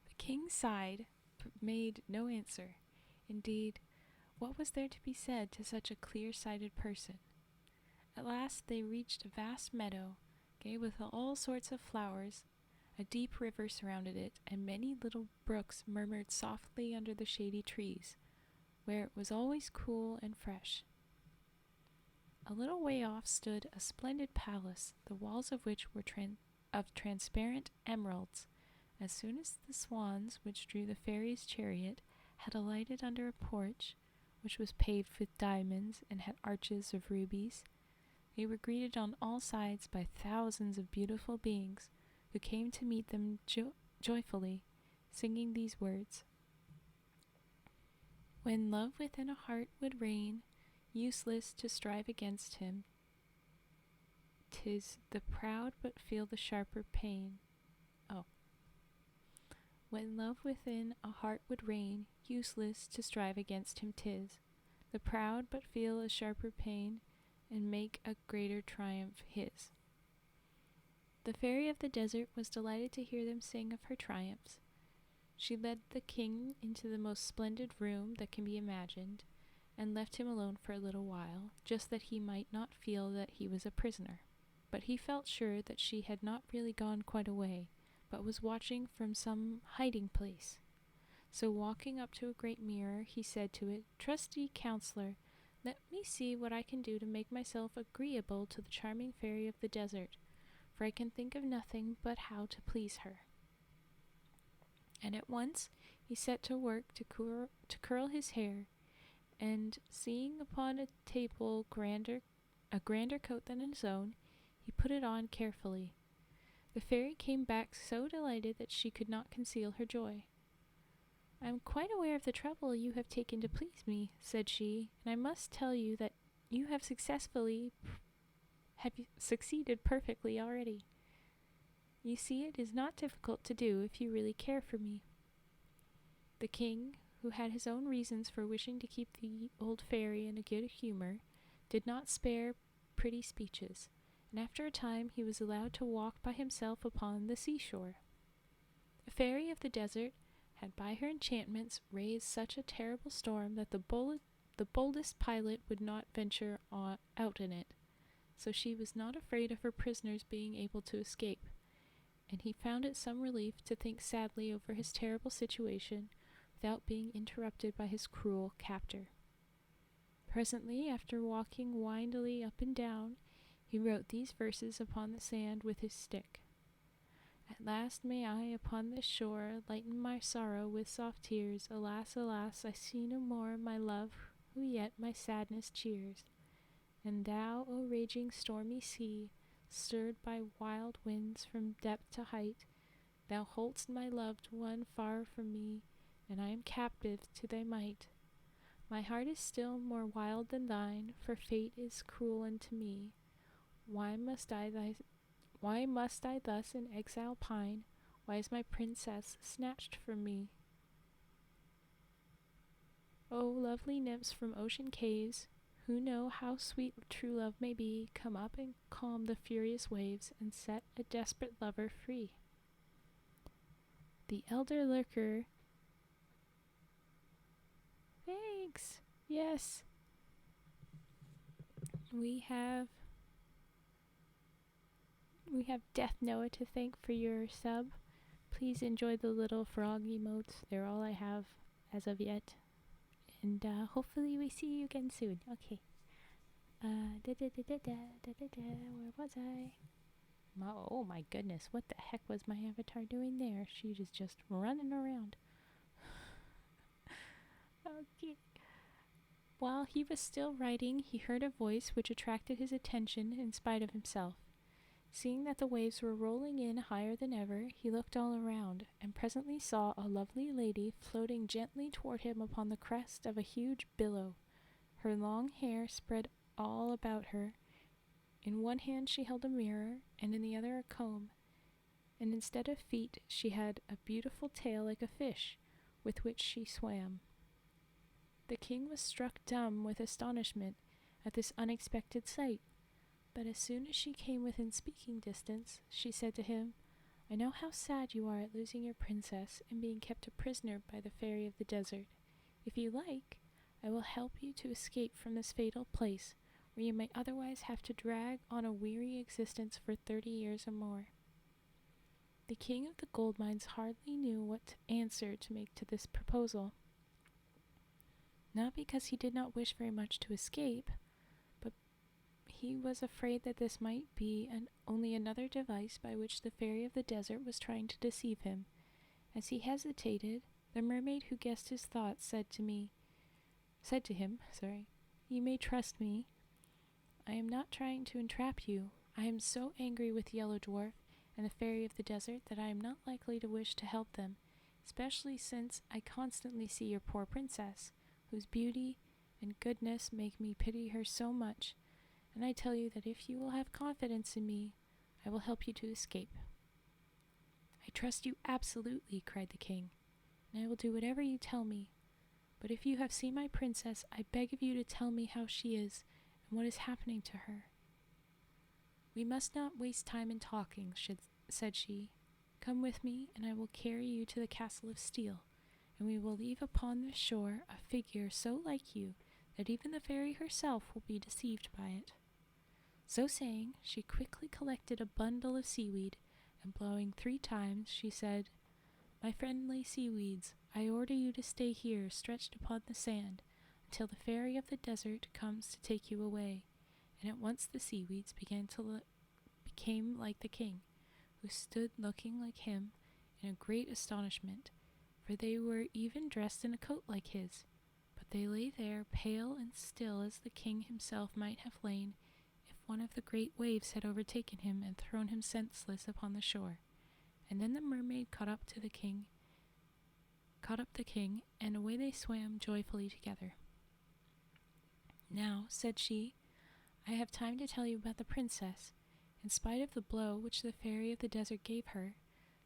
The king sighed, but made no answer. Indeed, what was there to be said to such a clear-sighted person? At last they reached a vast meadow, gay with all sorts of flowers. A deep river surrounded it, and many little brooks murmured softly under the shady trees, where it was always cool and fresh. A little way off stood a splendid palace, the walls of which were of transparent emeralds. As soon as the swans, which drew the fairy's chariot, had alighted under a porch, which was paved with diamonds and had arches of rubies, they were greeted on all sides by thousands of beautiful beings, who came to meet them joyfully, singing these words: When love within a heart would reign, useless to strive against him, 'tis the proud but feel the sharper pain. When love within a heart would reign, useless to strive against him 'tis, the proud but feel a sharper pain, and make a greater triumph his. The fairy of the desert was delighted to hear them sing of her triumphs. She led the king into the most splendid room that can be imagined, and left him alone for a little while, just that he might not feel that he was a prisoner. But he felt sure that she had not really gone quite away, but was watching from some hiding place. So walking up to a great mirror, he said to it, Trusty counselor, let me see what I can do to make myself agreeable to the charming fairy of the desert, for I can think of nothing but how to please her. And at once he set to work to curl his hair, and seeing upon a table a grander coat than his own, he put it on carefully. The fairy came back so delighted that she could not conceal her joy. I am quite aware of the trouble you have taken to please me, said she, and I must tell you that you have succeeded perfectly already. You see, it is not difficult to do if you really care for me. The king, who had his own reasons for wishing to keep the old fairy in a good humor, did not spare pretty speeches, and after a time he was allowed to walk by himself upon the seashore. The fairy of the desert had by her enchantments raised such a terrible storm that the boldest pilot would not venture out in it, so she was not afraid of her prisoners being able to escape, and he found it some relief to think sadly over his terrible situation without being interrupted by his cruel captor. Presently, after walking windily up and down, he wrote these verses upon the sand with his stick. At last may I upon this shore lighten my sorrow with soft tears. Alas, alas, I see no more my love, who yet my sadness cheers. And thou, O raging stormy sea, stirred by wild winds from depth to height, thou hold'st my loved one far from me, and I am captive to thy might. My heart is still more wild than thine, for fate is cruel unto me. Why must why must I thus in exile pine? Why is my princess snatched from me? O lovely nymphs from ocean caves, who know how sweet true love may be, come up and calm the furious waves, and set a desperate lover free. The elder lurker. Thanks. Yes. We have Death Noah to thank for your sub. Please enjoy the little frog emotes. They're all I have as of yet. And hopefully we see you again soon. Okay. Where was I? Oh my goodness, what the heck was my avatar doing there? She was just running around. Okay. While he was still writing, he heard a voice which attracted his attention in spite of himself. Seeing that the waves were rolling in higher than ever, he looked all around, and presently saw a lovely lady floating gently toward him upon the crest of a huge billow. Her long hair spread all about her. In one hand she held a mirror, and in the other a comb, and instead of feet she had a beautiful tail like a fish, with which she swam. The king was struck dumb with astonishment at this unexpected sight, but as soon as she came within speaking distance, she said to him, "I know how sad you are at losing your princess and being kept a prisoner by the fairy of the desert. If you like, I will help you to escape from this fatal place, where you might otherwise have to drag on a weary existence for 30 years or more." The king of the gold mines hardly knew what answer to make to this proposal. Not because he did not wish very much to escape, but he was afraid that this might be only another device by which the fairy of the desert was trying to deceive him. As he hesitated, the mermaid who guessed his thoughts said to him, "You may trust me. I am not trying to entrap you. I am so angry with Yellow Dwarf and the fairy of the desert that I am not likely to wish to help them, especially since I constantly see your poor princess, whose beauty and goodness make me pity her so much, and I tell you that if you will have confidence in me, I will help you to escape." "I trust you absolutely," cried the king, "and I will do whatever you tell me. But if you have seen my princess, I beg of you to tell me how she is and what is happening to her." "We must not waste time in talking," said she. "Come with me, and I will carry you to the castle of steel, and we will leave upon the shore a figure so like you that even the fairy herself will be deceived by it." So saying, she quickly collected a bundle of seaweed, and blowing 3 times, she said, "My friendly seaweeds, I order you to stay here stretched upon the sand until the fairy of the desert comes to take you away." And at once the seaweeds became like the king, who stood looking like him in a great astonishment, for they were even dressed in a coat like his, but they lay there pale and still as the king himself might have lain if one of the great waves had overtaken him and thrown him senseless upon the shore. And then the mermaid caught up the king, and away they swam joyfully together. "Now," said she, "I have time to tell you about the princess. In spite of the blow which the fairy of the desert gave her,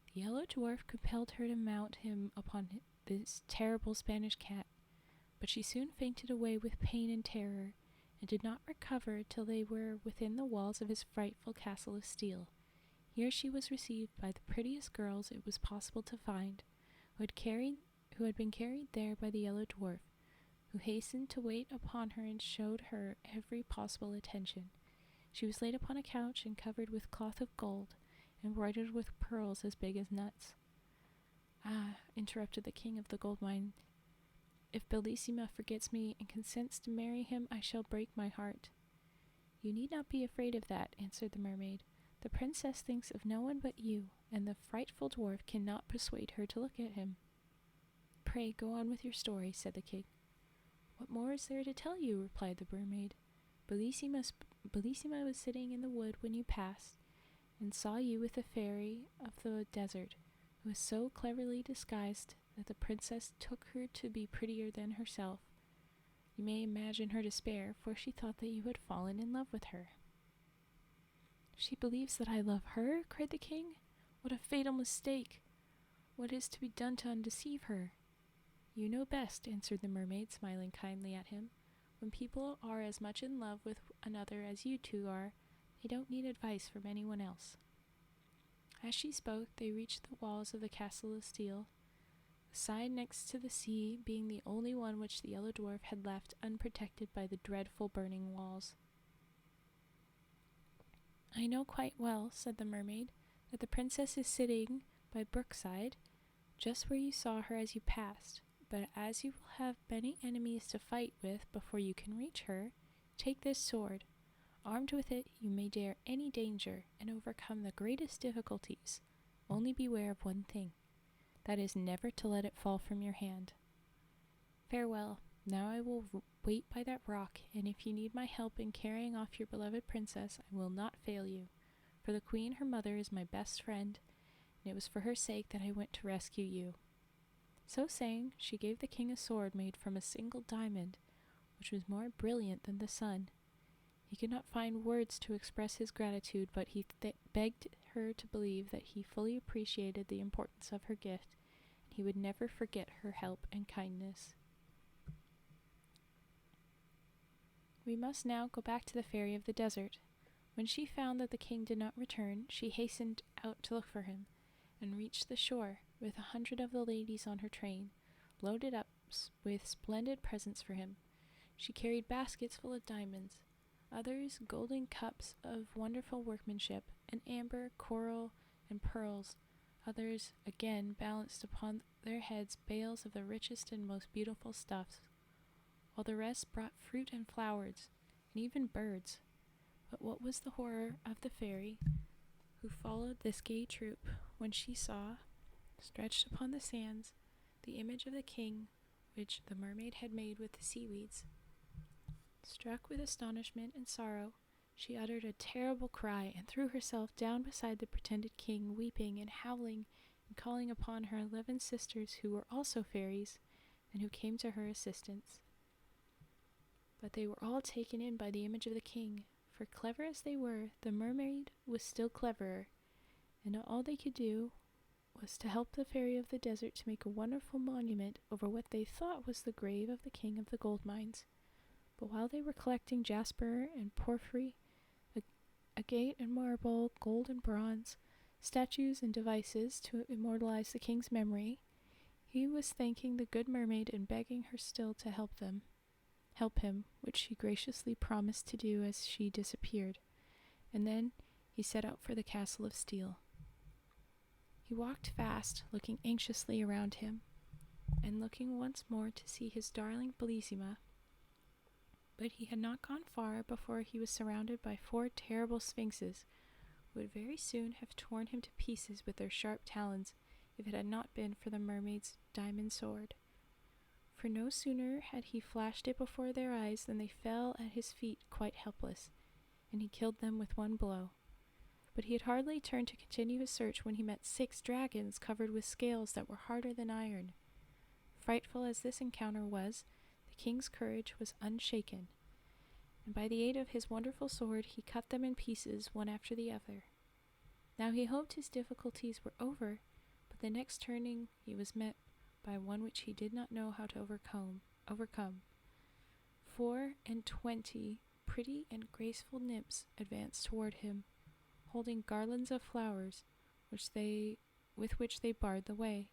the Yellow Dwarf compelled her to mount him upon this terrible Spanish cat, but she soon fainted away with pain and terror, and did not recover till they were within the walls of his frightful castle of steel. Here she was received by the prettiest girls it was possible to find, who had been carried there by the Yellow Dwarf, who hastened to wait upon her and showed her every possible attention. She was laid upon a couch and covered with cloth of gold, embroidered with pearls as big as nuts." "Ah," interrupted the king of the gold mine, "if Bellissima forgets me and consents to marry him, I shall break my heart." "You need not be afraid of that," answered the mermaid. "The princess thinks of no one but you, and the frightful dwarf cannot persuade her to look at him." "Pray go on with your story," said the king. "What more is there to tell you?" replied the mermaid. Bellissima was sitting in the wood when you passed, and saw you with the fairy of the desert, who was so cleverly disguised that the princess took her to be prettier than herself. You may imagine her despair, for she thought that you had fallen in love with her." She believes that I love her, cried the king. What a fatal mistake! What is to be done to undeceive her? You know best, answered the mermaid, smiling kindly at him. When people are as much in love with another as you two are, they don't need advice from anyone else. As she spoke, they reached the walls of the castle of steel, the side next to the sea being the only one which the Yellow Dwarf had left unprotected by the dreadful burning walls. I know quite well, said the mermaid, that the princess is sitting by Brookside, just where you saw her as you passed. But as you will have many enemies to fight with before you can reach her, take this sword. Armed with it, you may dare any danger and overcome the greatest difficulties. Only beware of one thing. That is never to let it fall from your hand. Farewell. Now I will wait by that rock, and if you need my help in carrying off your beloved princess, I will not fail you. For the queen, her mother, is my best friend, and it was for her sake that I went to rescue you. So saying, she gave the king a sword made from a single diamond, which was more brilliant than the sun. He could not find words to express his gratitude, but he begged her to believe that he fully appreciated the importance of her gift, and he would never forget her help and kindness. We must now go back to the fairy of the desert. When she found that the king did not return, she hastened out to look for him, and reached the shore, with 100 of the ladies on her train, loaded up with splendid presents for him. She carried baskets full of diamonds, others golden cups of wonderful workmanship, and amber, coral, and pearls. Others, again, balanced upon their heads bales of the richest and most beautiful stuffs, while the rest brought fruit and flowers, and even birds. But what was the horror of the fairy, who followed this gay troop, when she saw, stretched upon the sands, the image of the king, which the mermaid had made with the seaweeds. Struck with astonishment and sorrow, she uttered a terrible cry and threw herself down beside the pretended king, weeping and howling and calling upon her 11 sisters who were also fairies and who came to her assistance. But they were all taken in by the image of the king, for clever as they were, the mermaid was still cleverer, and all they could do was to help the fairy of the desert to make a wonderful monument over what they thought was the grave of the king of the gold mines. But while they were collecting jasper and porphyry, agate and marble, gold and bronze, statues and devices to immortalize the king's memory, he was thanking the good mermaid and begging her still to help him, which she graciously promised to do as she disappeared, and then he set out for the castle of steel. He walked fast, looking anxiously around him, and looking once more to see his darling Bellissima. But he had not gone far before he was surrounded by 4 terrible sphinxes, who would very soon have torn him to pieces with their sharp talons if it had not been for the mermaid's diamond sword. For no sooner had he flashed it before their eyes than they fell at his feet quite helpless, and he killed them with one blow. But he had hardly turned to continue his search when he met 6 dragons covered with scales that were harder than iron. Frightful as this encounter was, the king's courage was unshaken, and by the aid of his wonderful sword he cut them in pieces one after the other. Now he hoped his difficulties were over, but the next turning he was met by one which he did not know how to overcome. 24 pretty and graceful nymphs advanced toward him, holding garlands of flowers, with which they barred the way.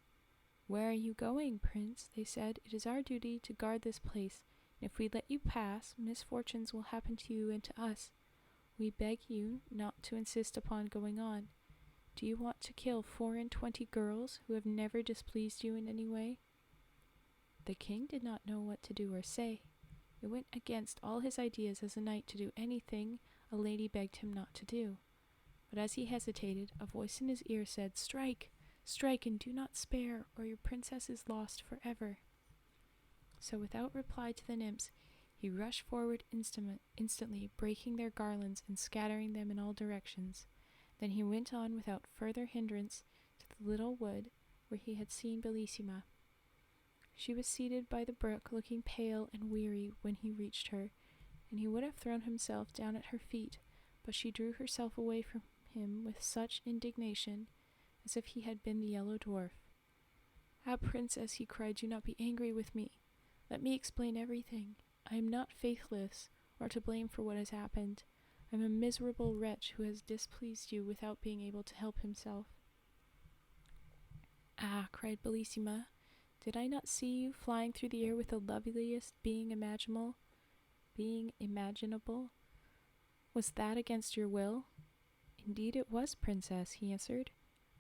"Where are you going, prince?" they said. "It is our duty to guard this place, and if we let you pass, misfortunes will happen to you and to us. We beg you not to insist upon going on. Do you want to kill 24 girls who have never displeased you in any way?" The king did not know what to do or say. It went against all his ideas as a knight to do anything a lady begged him not to do. But as he hesitated, a voice in his ear said, "Strike! Strike, and do not spare, or your princess is lost forever." So without reply to the nymphs, he rushed forward instantly, breaking their garlands and scattering them in all directions. Then he went on without further hindrance to the little wood where he had seen Bellissima. She was seated by the brook, looking pale and weary when he reached her, and he would have thrown himself down at her feet, but she drew herself away from him with such indignation as if he had been the Yellow Dwarf. "Ah, Princess," he cried, "do not be angry with me. Let me explain everything. I am not faithless or to blame for what has happened. I am a miserable wretch who has displeased you without being able to help himself." "Ah," cried Bellissima, "did I not see you flying through the air with the loveliest being imaginable? Was that against your will?" "Indeed it was, Princess," he answered.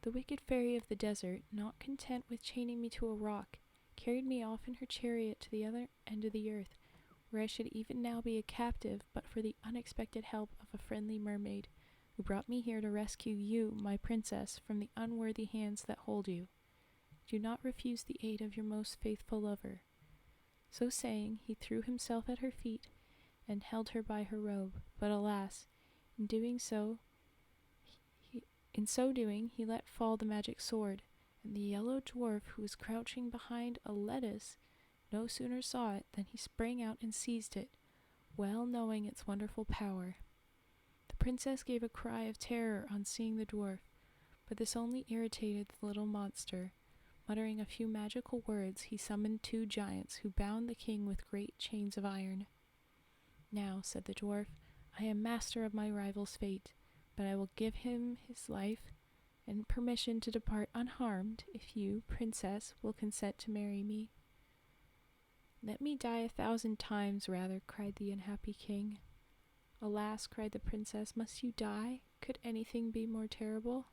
"The wicked fairy of the desert, not content with chaining me to a rock, carried me off in her chariot to the other end of the earth, where I should even now be a captive but for the unexpected help of a friendly mermaid, who brought me here to rescue you, my princess, from the unworthy hands that hold you. Do not refuse the aid of your most faithful lover." So saying, he threw himself at her feet and held her by her robe, but alas, in so doing, he let fall the magic sword, and the Yellow Dwarf, who was crouching behind a lettuce, no sooner saw it than he sprang out and seized it, well knowing its wonderful power. The princess gave a cry of terror on seeing the dwarf, but this only irritated the little monster. Muttering a few magical words, he summoned 2 giants who bound the king with great chains of iron. "Now," said the dwarf, "I am master of my rival's fate, but I will give him his life and permission to depart unharmed if you, princess, will consent to marry me." "Let me die 1,000 times rather," cried the unhappy king. "Alas," cried the princess, "must you die? Could anything be more terrible?"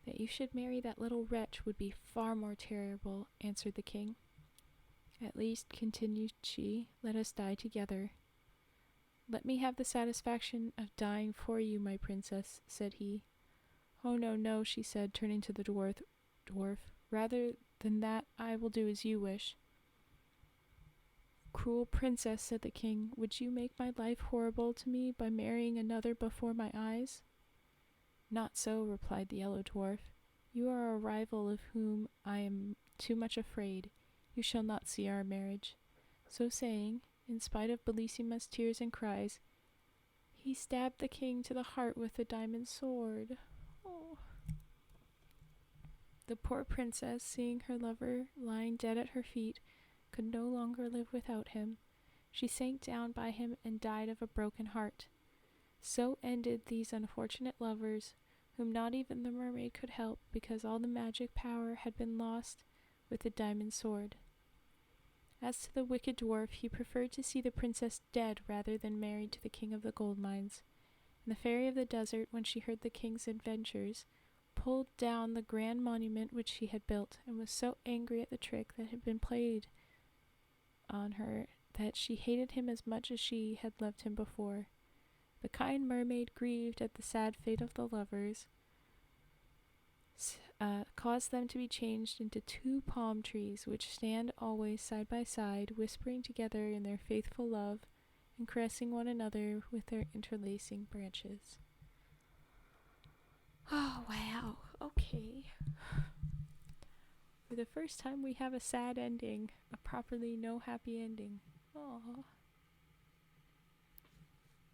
"That you should marry that little wretch would be far more terrible," answered the king. "At least," continued she, "let us die together." "Let me have the satisfaction of dying for you, my princess," said he. "Oh, no, no," she said, turning to the dwarf. "Rather than that I will do as you wish." "Cruel princess," said the king, "would you make my life horrible to me by marrying another before my eyes?" "Not so," replied the Yellow Dwarf. "You are a rival of whom I am too much afraid. You shall not see our marriage." So saying, in spite of Bellissima's tears and cries, he stabbed the king to the heart with the diamond sword. Oh. The poor princess, seeing her lover lying dead at her feet, could no longer live without him. She sank down by him and died of a broken heart. So ended these unfortunate lovers, whom not even the mermaid could help, because all the magic power had been lost with the diamond sword. As to the wicked dwarf, he preferred to see the princess dead rather than married to the king of the gold mines. And the fairy of the desert, when she heard the king's adventures, pulled down the grand monument which she had built, and was so angry at the trick that had been played on her that she hated him as much as she had loved him before. The kind mermaid, grieved at the sad fate of the lovers, caused them to be changed into 2 palm trees, which stand always side by side, whispering together in their faithful love, and caressing one another with their interlacing branches. Oh, wow. Okay. For the first time we have a sad ending, a properly no happy ending. Aww.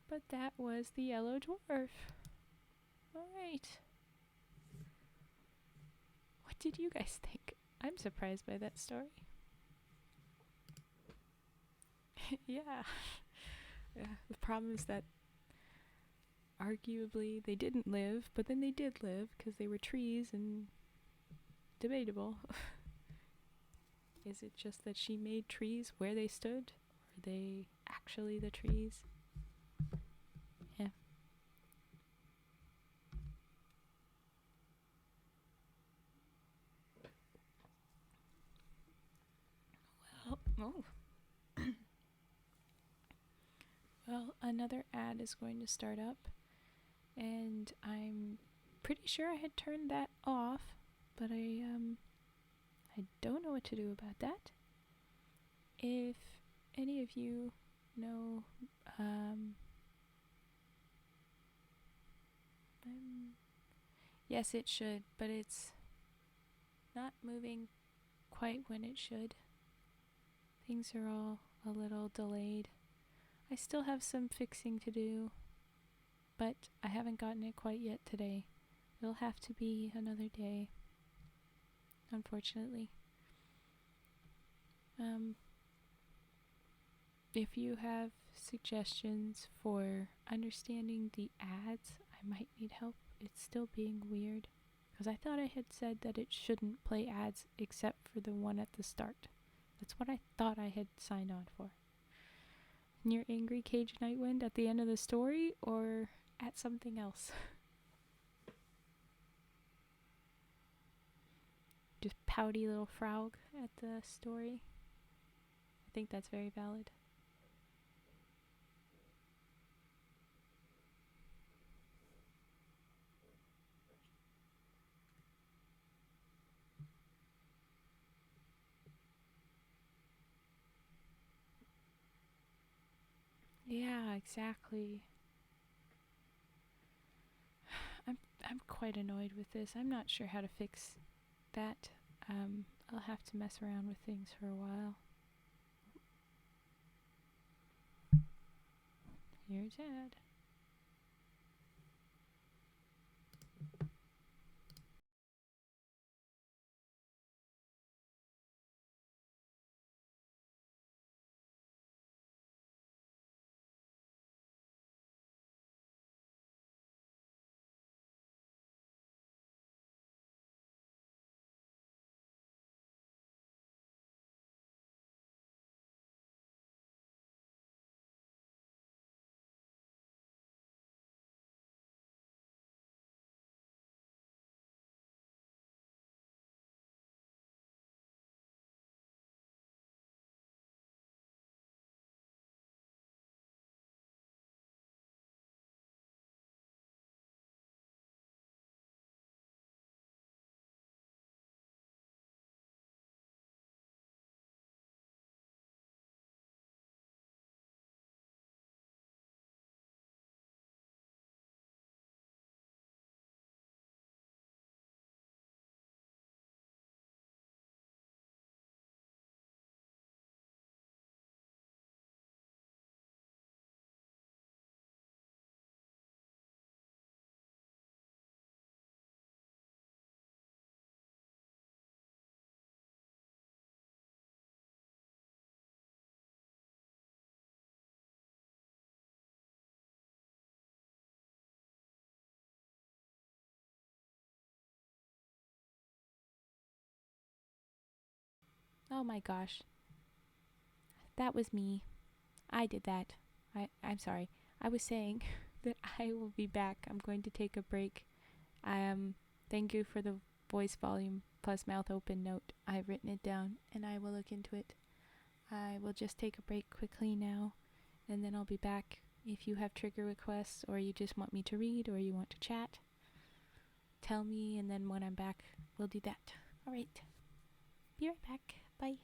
But that was the Yellow Dwarf. Alright. What did you guys think? I'm surprised by that story. Yeah. The problem is that arguably they didn't live, but then they did live because they were trees and debatable. Is it just that she made trees where they stood? Were they actually the trees? Yeah. Well, well, another ad is going to start up, and I'm pretty sure I had turned that off, but I don't know what to do about that. If any of you know, yes, it should, but it's not moving quite when it should. Things are all a little delayed. I still have some fixing to do. but I haven't gotten it quite yet today. It'll have to be another day, unfortunately. If you have suggestions for understanding the ads, I might need help. It's still being weird, because I thought I had said that it shouldn't play ads except for the one at the start. That's what I thought I had signed on for. Near Angry Cage Nightwind at the end of the story, or at something else? Just pouty little frog at the story? I think that's very valid. Yeah, exactly. I'm quite annoyed with this. I'm not sure how to fix that. I'll have to mess around with things for a while. Here's ad. Oh my gosh. That was me. I did that. I'm sorry. I was saying that I will be back. I'm going to take a break. Thank you for the voice volume plus mouth open note. I've written it down and I will look into it. I will just take a break quickly now and then I'll be back. If you have trigger requests or you just want me to read or you want to chat, tell me, and then when I'm back, we'll do that. Alright. Be right back. Bye.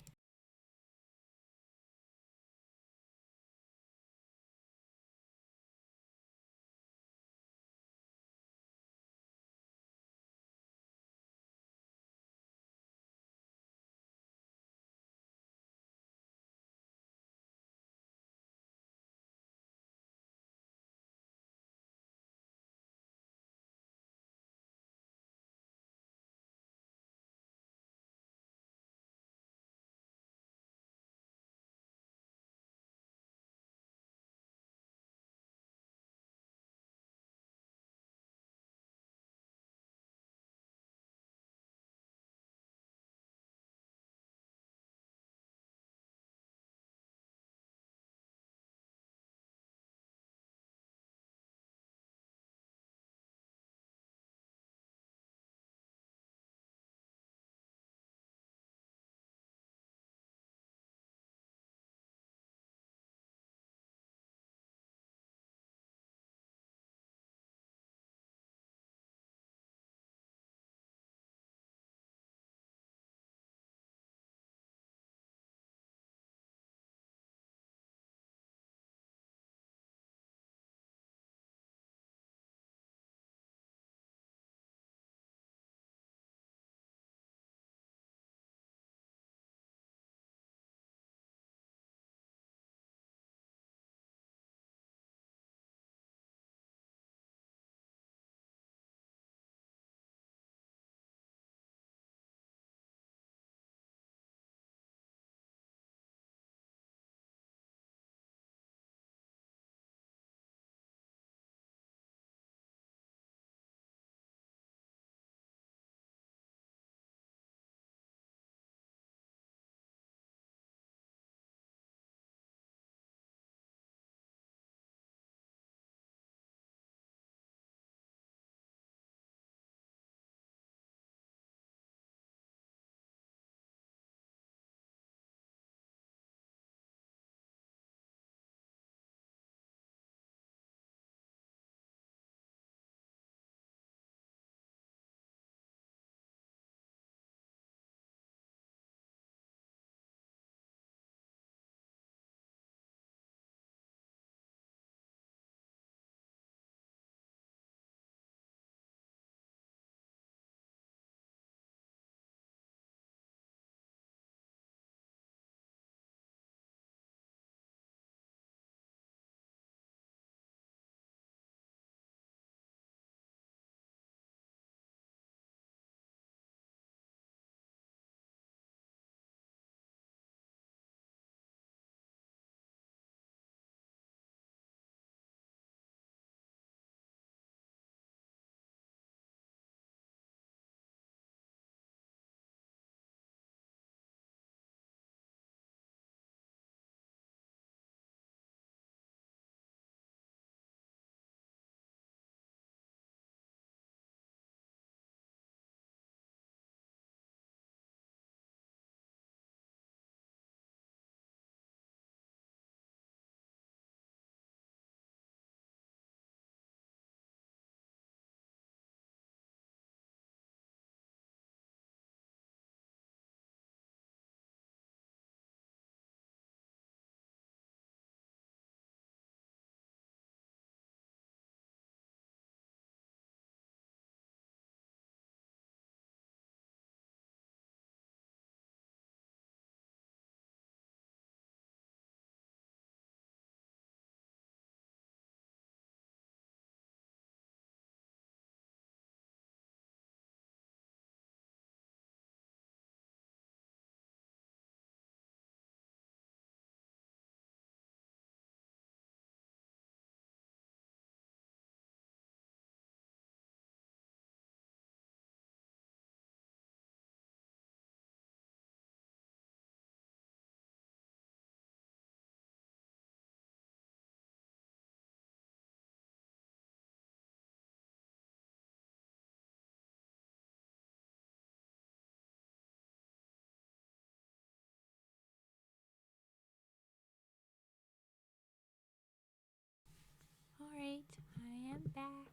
Alright, I am back.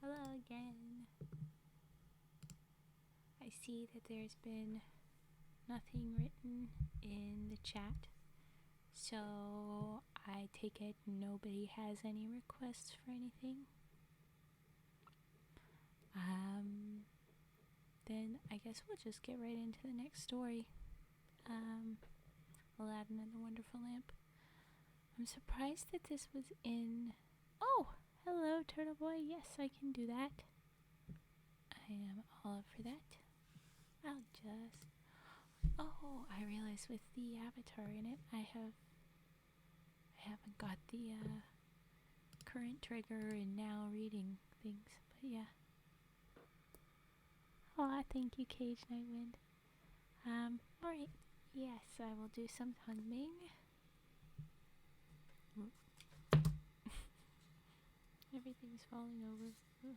Hello again. I see that there's been nothing written in the chat, so I take it nobody has any requests for anything. Then I guess we'll just get right into the next story. Aladdin and the Wonderful Lamp. I'm surprised that this was in... Oh! Hello, Turtle Boy. Yes, I can do that. I am all up for that. I'll just... Oh, I realize with the avatar in it, I haven't got the current trigger and now reading things, but yeah. Aw, thank you, Cage Nightwind. Alright. Yes, I will do some humming. Everything's falling over. Ooh.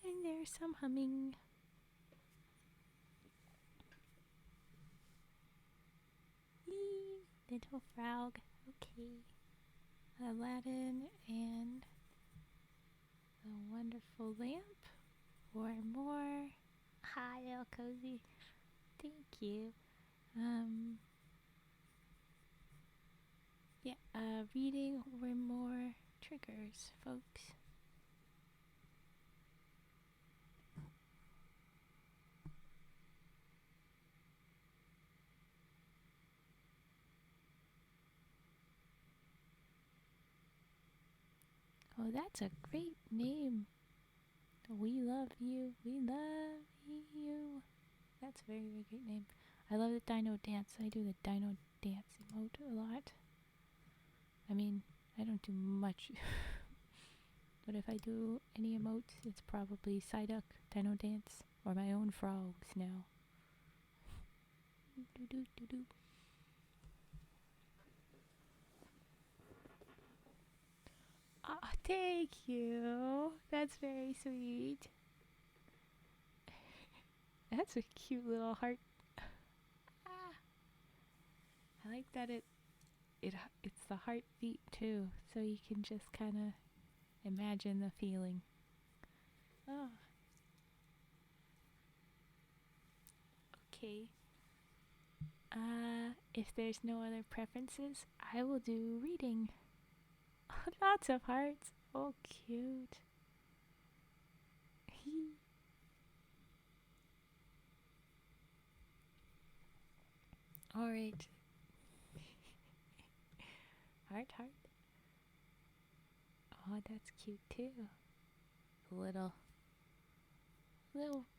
And there's some humming. Eee, little frog. Okay. Aladdin and the Wonderful Lamp. Or more. Hi, El Cozy. Thank you. Reading or more triggers, folks. Oh, that's a great name. We love you. We love you. That's a very, very great name. I love the dino dance. I do the dino dance emote a lot. I mean, I don't do much. But if I do any emotes, it's probably Psyduck, dino dance, or my own frogs now. Do-do-do-do. Ah, thank you. That's very sweet. That's a cute little heart. Ah. I like that it's the heartbeat too, so you can just kind of imagine the feeling. Oh. Okay. If there's no other preferences, I will do reading. Lots of hearts. Oh, cute. Alright. Heart, heart. Oh, that's cute too. Little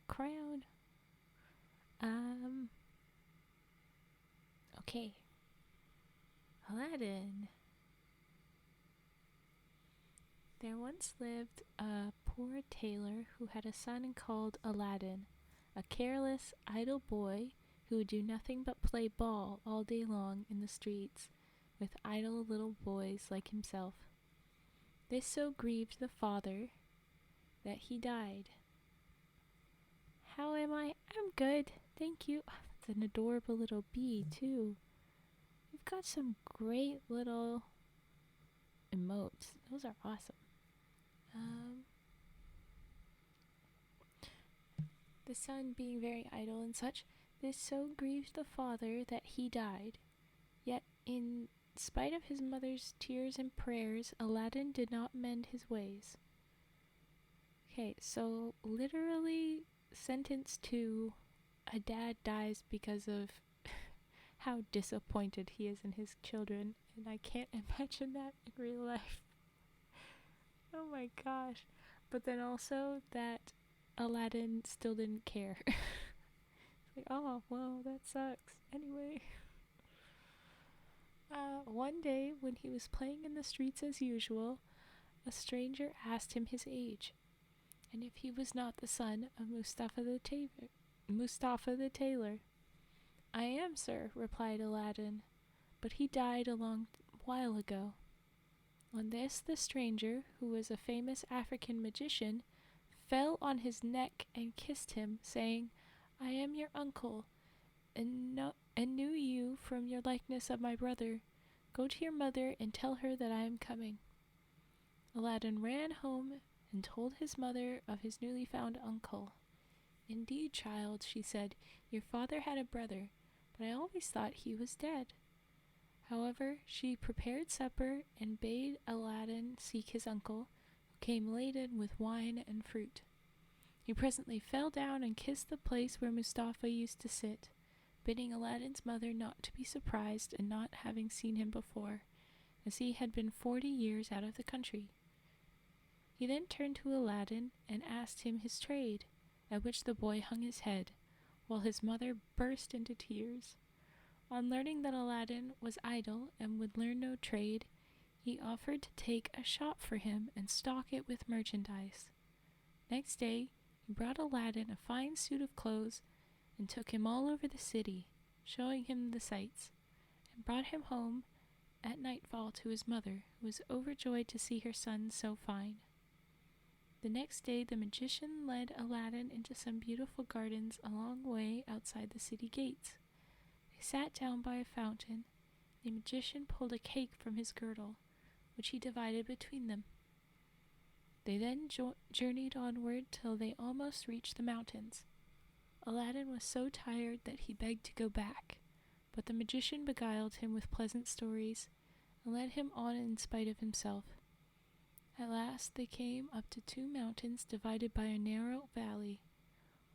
crown. Okay. Aladdin. There once lived a poor tailor who had a son called Aladdin, a careless, idle boy who would do nothing but play ball all day long in the streets with idle little boys like himself. This so grieved the father that he died. How am I? I'm good, thank you. That's an adorable little bee, too. You've got some great little emotes. Those are awesome. The son being very idle and such, this so grieved the father that he died. Yet, in spite of his mother's tears and prayers, Aladdin did not mend his ways. Okay, so literally sentence 2, a dad dies because of how disappointed he is in his children, and I can't imagine that in real life. Oh my gosh. But then also that Aladdin still didn't care. It's like, oh, well, that sucks. Anyway. One day, when he was playing in the streets as usual, a stranger asked him his age, and if he was not the son of Mustafa the tailor. I am, sir, replied Aladdin, but he died a long while ago. On this, the stranger, who was a famous African magician, fell on his neck and kissed him, saying, I am your uncle, and knew you from your likeness of my brother. Go to your mother and tell her that I am coming. Aladdin ran home and told his mother of his newly found uncle. Indeed, child, she said, your father had a brother, but I always thought he was dead. However, she prepared supper and bade Aladdin seek his uncle, who came laden with wine and fruit. He presently fell down and kissed the place where Mustafa used to sit, bidding Aladdin's mother not to be surprised at not having seen him before, as he had been 40 years out of the country. He then turned to Aladdin and asked him his trade, at which the boy hung his head, while his mother burst into tears. On learning that Aladdin was idle and would learn no trade, he offered to take a shop for him and stock it with merchandise. Next day, he brought Aladdin a fine suit of clothes and took him all over the city, showing him the sights, and brought him home at nightfall to his mother, who was overjoyed to see her son so fine. The next day the magician led Aladdin into some beautiful gardens a long way outside the city gates. They sat down by a fountain. The magician pulled a cake from his girdle, which he divided between them. They then journeyed onward till they almost reached the mountains. Aladdin was so tired that he begged to go back, but the magician beguiled him with pleasant stories and led him on in spite of himself. At last they came up to 2 mountains divided by a narrow valley.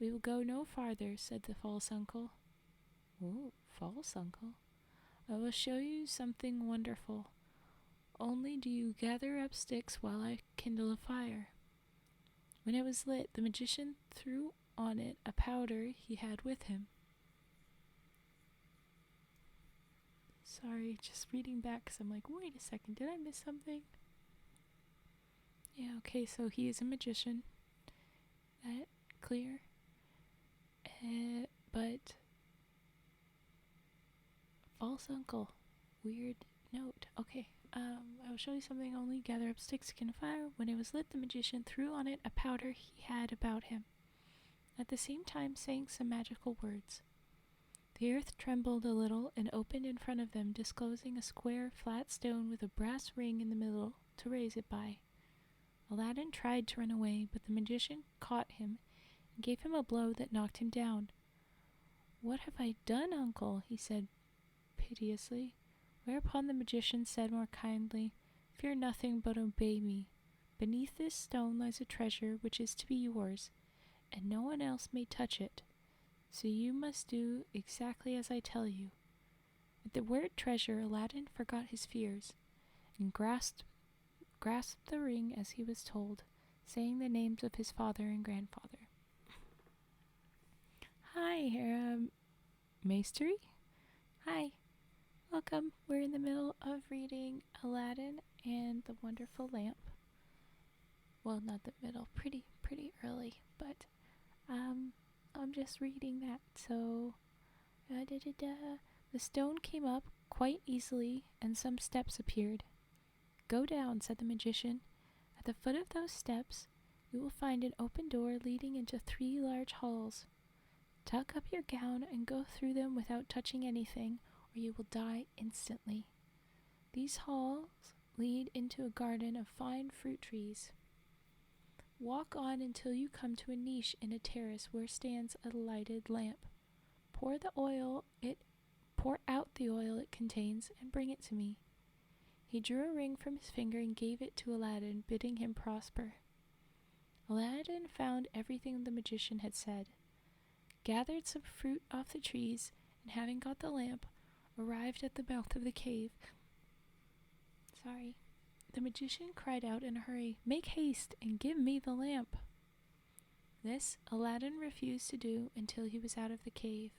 We will go no farther, said the false uncle. Oh, false uncle. I will show you something wonderful. Only do you gather up sticks while I kindle a fire. When it was lit, the magician threw on it a powder he had with him. Sorry, just reading back because I'm like, wait a second, did I miss something? Yeah, okay, so he is a magician. That clear. But false uncle. Weird note. Okay. I will show you something. Only gather up sticks to kindle a fire. When it was lit, the magician threw on it a powder he had about him, at the same time saying some magical words. The earth trembled a little and opened in front of them, disclosing a square, flat stone with a brass ring in the middle to raise it by. Aladdin tried to run away, but the magician caught him and gave him a blow that knocked him down. "What have I done, uncle?" he said piteously. Whereupon the magician said more kindly, "Fear nothing, but obey me. Beneath this stone lies a treasure which is to be yours, and no one else may touch it. So you must do exactly as I tell you." At the word treasure, Aladdin forgot his fears and grasped the ring as he was told, saying the names of his father and grandfather. "Hi, Herr Maestery." "Hi, welcome. We're in the middle of reading Aladdin and the Wonderful Lamp. Well, not the middle, pretty early, but I'm just reading that. So, the stone came up quite easily, and some steps appeared. "Go down," said the magician. "At the foot of those steps, you will find an open door leading into 3 large halls. Tuck up your gown and go through them without touching anything, or you will die instantly. These halls lead into a garden of fine fruit trees. Walk on until you come to a niche in a terrace where stands a lighted lamp. Pour out the oil it contains and bring it to me." He drew a ring from his finger and gave it to Aladdin, bidding him prosper. Aladdin found everything the magician had said, gathered some fruit off the trees, and having got the lamp, arrived at the mouth of the cave. The magician cried out in a hurry, "Make haste and give me the lamp." This Aladdin refused to do until he was out of the cave.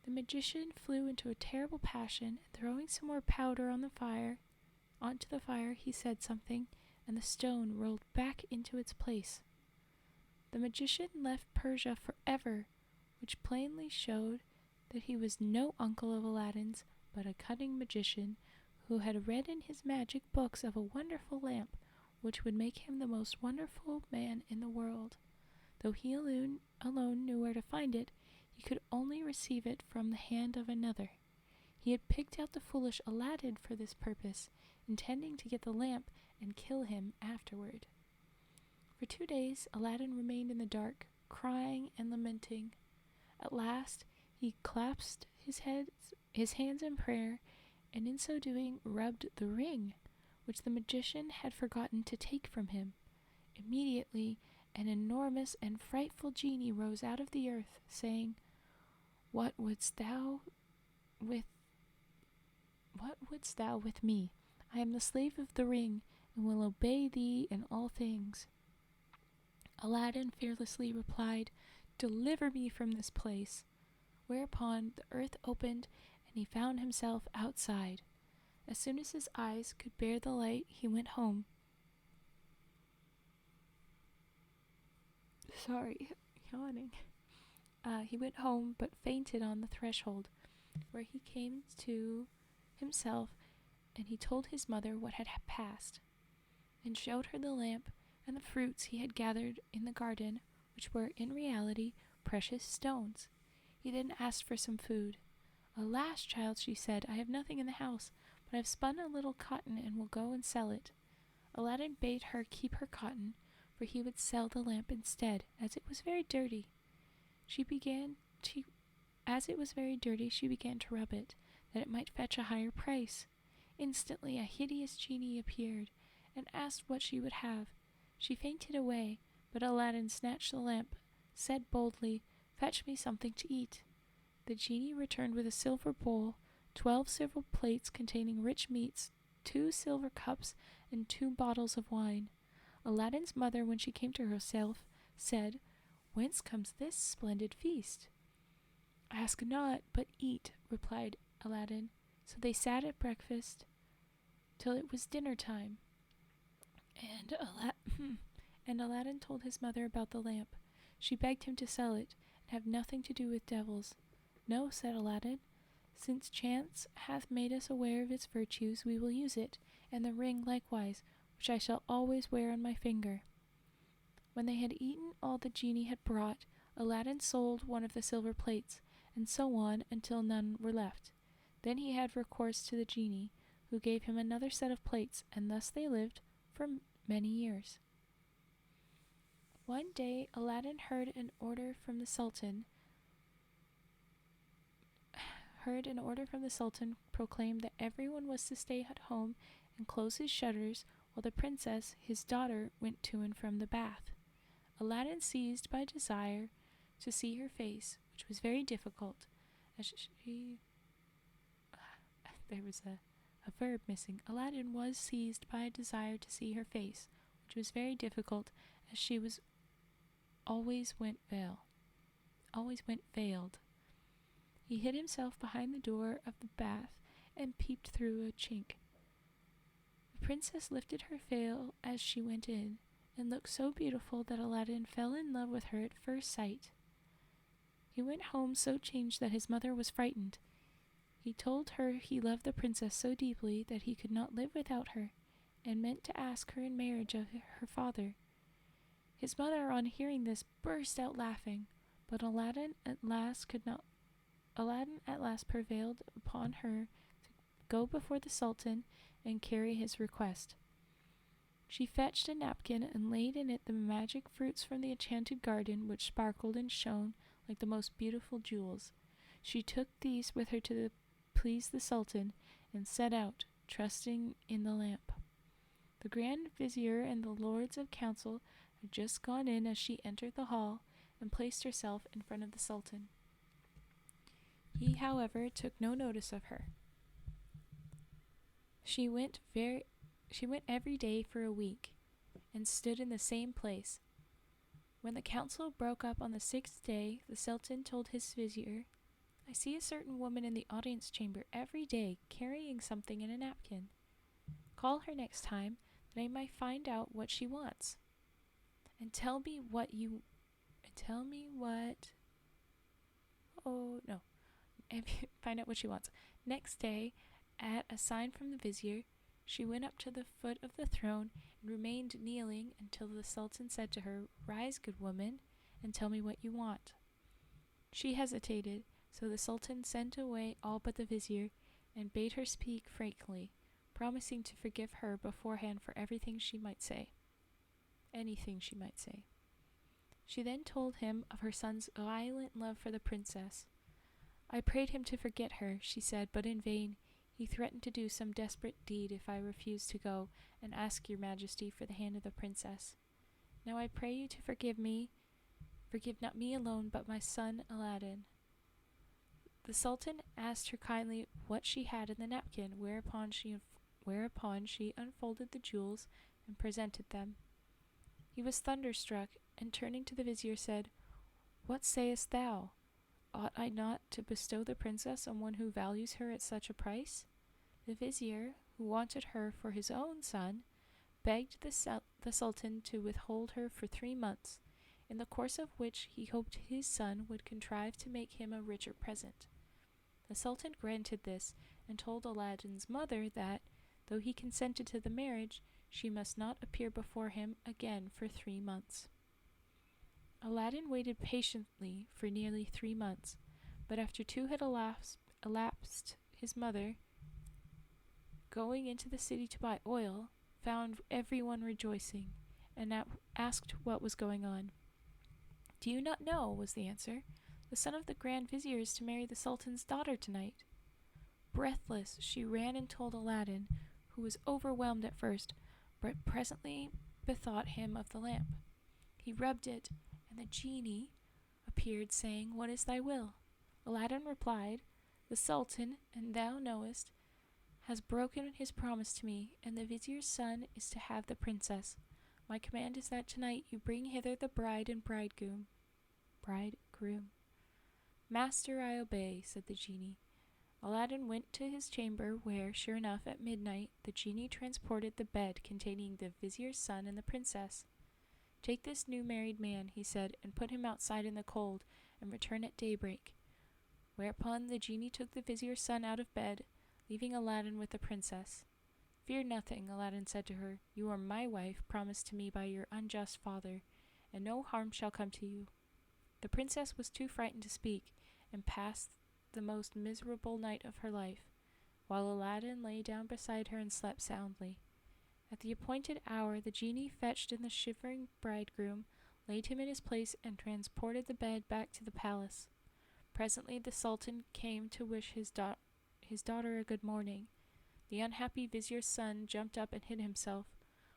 The magician flew into a terrible passion, and throwing some more powder onto the fire, he said something, and the stone rolled back into its place. The magician left Persia forever, which plainly showed that he was no uncle of Aladdin's, but a cunning magician who had read in his magic books of a wonderful lamp which would make him the most wonderful man in the world. Though he alone knew where to find it, he could only receive it from the hand of another. He had picked out the foolish Aladdin for this purpose, intending to get the lamp and kill him afterward. For 2 days Aladdin remained in the dark, crying and lamenting. At last he clasped his hands in prayer, and in so doing rubbed the ring, which the magician had forgotten to take from him. Immediately an enormous and frightful genie rose out of the earth, saying, What wouldst thou with me? I am the slave of the ring, and will obey thee in all things." Aladdin fearlessly replied, "Deliver me from this place." Whereupon the earth opened, and he found himself outside. As soon as his eyes could bear the light, he went home. Yawning. He went home, but fainted on the threshold, where he came to himself, and he told his mother what had passed, and showed her the lamp and the fruits he had gathered in the garden, which were in reality precious stones. He then asked for some food. "Alas, child," she said, "I have nothing in the house, but I have spun a little cotton and will go and sell it." Aladdin bade her keep her cotton, for he would sell the lamp instead, as it was very dirty. She began to rub it, that it might fetch a higher price. Instantly a hideous genie appeared, and asked what she would have. She fainted away, but Aladdin snatched the lamp, said boldly, "Fetch me something to eat." The genie returned with a silver bowl, 12 silver plates containing rich meats, 2 silver cups, and 2 bottles of wine. Aladdin's mother, when she came to herself, said, "Whence comes this splendid feast?" "Ask not, but eat," replied Aladdin. So they sat at breakfast till it was dinner time. And Aladdin told his mother about the lamp. She begged him to sell it, and have nothing to do with devils. "No," said Aladdin. "Since chance hath made us aware of its virtues, we will use it, and the ring likewise, which I shall always wear on my finger." When they had eaten all the genie had brought, Aladdin sold one of the silver plates, and so on until none were left. Then he had recourse to the genie, who gave him another set of plates, and thus they lived for many years. One day Aladdin heard an order from the Sultan, heard an order from the Sultan proclaim that everyone was to stay at home and close his shutters while the princess, his daughter, went to and from the bath. Aladdin, seized by desire to see her face, which was very difficult, as she... there was a verb missing. Aladdin was seized by a desire to see her face, which was very difficult, as she was always went veiled. He hid himself behind the door of the bath and peeped through a chink. The princess lifted her veil as she went in, and looked so beautiful that Aladdin fell in love with her at first sight. He went home so changed that his mother was frightened. He told her he loved the princess so deeply that he could not live without her, and meant to ask her in marriage of her father. His mother, on hearing this, burst out laughing, but Aladdin at last prevailed upon her to go before the Sultan and carry his request. She fetched a napkin and laid in it the magic fruits from the enchanted garden, which sparkled and shone like the most beautiful jewels. She took these with her to please the Sultan, and set out, trusting in the lamp. The Grand Vizier and the Lords of Council had just gone in as she entered the hall and placed herself in front of the Sultan. He, however, took no notice of her. She went every day for a week, and stood in the same place. When the council broke up on the 6th day, the Sultan told his vizier, "I see a certain woman in the audience chamber every day carrying something in a napkin. Call her next time, that I might find out what she wants. And find out what she wants." Next day, at a sign from the vizier, she went up to the foot of the throne and remained kneeling until the Sultan said to her, "Rise, good woman, and tell me what you want." She hesitated, so the Sultan sent away all but the vizier and bade her speak frankly, promising to forgive her beforehand for anything she might say. She then told him of her son's violent love for the princess. "I prayed him to forget her," she said, "but in vain. He threatened to do some desperate deed if I refused to go and ask your majesty for the hand of the princess. Now I pray you to forgive not me alone, but my son Aladdin." The Sultan asked her kindly what she had in the napkin, whereupon she unfolded the jewels and presented them. He was thunderstruck, and turning to the vizier said, "What sayest thou? Ought I not to bestow the princess on one who values her at such a price?" The vizier, who wanted her for his own son, begged the Sultan to withhold her for 3 months, in the course of which he hoped his son would contrive to make him a richer present. The Sultan granted this, and told Aladdin's mother that, though he consented to the marriage, she must not appear before him again for 3 months. Aladdin waited patiently for nearly 3 months, but after 2 had elapsed, his mother, going into the city to buy oil, found everyone rejoicing, and asked what was going on. "Do you not know?" was the answer. "The son of the Grand Vizier is to marry the Sultan's daughter tonight." Breathless, she ran and told Aladdin, who was overwhelmed at first, but presently bethought him of the lamp. He rubbed it, and the genie appeared, saying, "What is thy will?" Aladdin replied, "The Sultan, and thou knowest, has broken his promise to me, and the vizier's son is to have the princess. My command is that tonight you bring hither the bride and bridegroom. "Master, I obey," said the genie. Aladdin went to his chamber, where, sure enough, at midnight, the genie transported the bed containing the vizier's son and the princess. "Take this new married man," he said, "and put him outside in the cold, and return at daybreak." Whereupon the genie took the vizier's son out of bed, leaving Aladdin with the princess. "Fear nothing," Aladdin said to her. "You are my wife, promised to me by your unjust father, and no harm shall come to you." The princess was too frightened to speak, and passed the most miserable night of her life, while Aladdin lay down beside her and slept soundly. At the appointed hour, the genie fetched in the shivering bridegroom, laid him in his place, and transported the bed back to the palace. Presently the Sultan came to wish his daughter a good morning. The unhappy vizier's son jumped up and hid himself,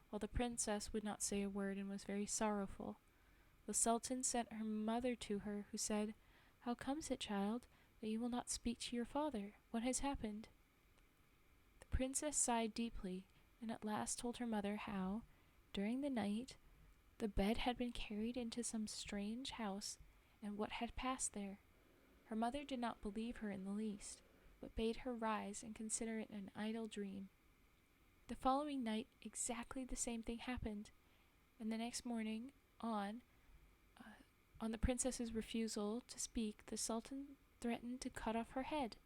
while the princess would not say a word and was very sorrowful. The Sultan sent her mother to her, who said, "How comes it, child, that you will not speak to your father? What has happened?" The princess sighed deeply, and at last told her mother how, during the night, the bed had been carried into some strange house, and what had passed there. Her mother did not believe her in the least, but bade her rise and consider it an idle dream. The following night exactly the same thing happened, and the next morning, on the princess's refusal to speak, the Sultan threatened to cut off her head.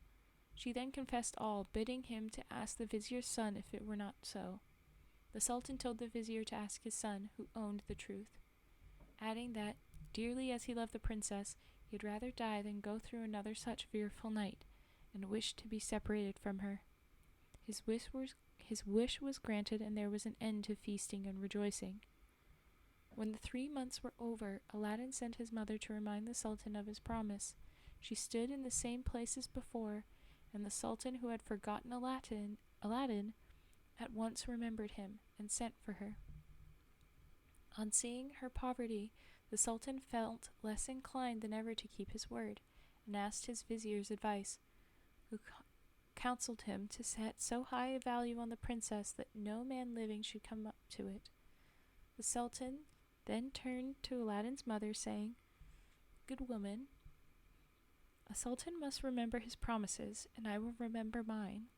She then confessed all, bidding him to ask the vizier's son if it were not so. The Sultan told the vizier to ask his son, who owned the truth, adding that, dearly as he loved the princess, he would rather die than go through another such fearful night, and wished to be separated from her. His wish was granted, and there was an end to feasting and rejoicing. When the 3 months were over, Aladdin sent his mother to remind the Sultan of his promise. She stood in the same place as before, and the Sultan, who had forgotten Aladdin, at once remembered him and sent for her. On seeing her poverty, the Sultan felt less inclined than ever to keep his word, and asked his vizier's advice, who counseled him to set so high a value on the princess that no man living should come up to it. The Sultan then turned to Aladdin's mother, saying, "Good woman, a sultan must remember his promises, and I will remember mine.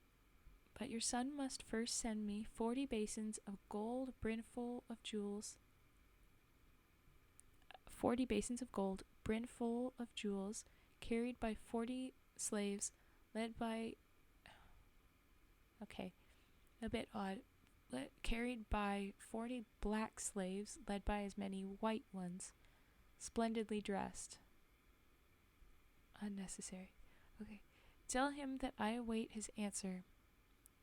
But your son must first send me 40 basins of gold brimful of jewels, 40 basins of gold brimful of jewels, carried by 40 slaves, led by a bit odd. Carried by 40 black slaves, led by as many white ones, splendidly dressed." Unnecessary. Okay. "Tell him that I await his answer."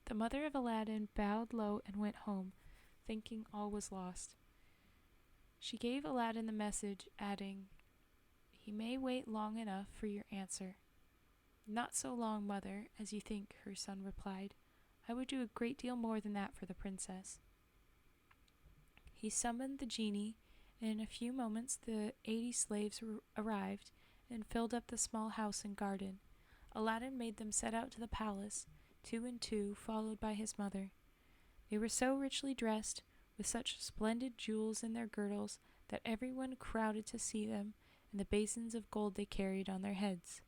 The mother of Aladdin bowed low and went home, thinking all was lost. She gave Aladdin the message, adding, "He may wait long enough for your answer." "Not so long, mother, as you think," her son replied. "I would do a great deal more than that for the princess." He summoned the genie, and in a few moments the 80 slaves arrived and filled up the small house and garden. Aladdin made them set out to the palace, 2 and 2, followed by his mother. They were so richly dressed, with such splendid jewels in their girdles, that everyone crowded to see them and the basins of gold they carried on their heads.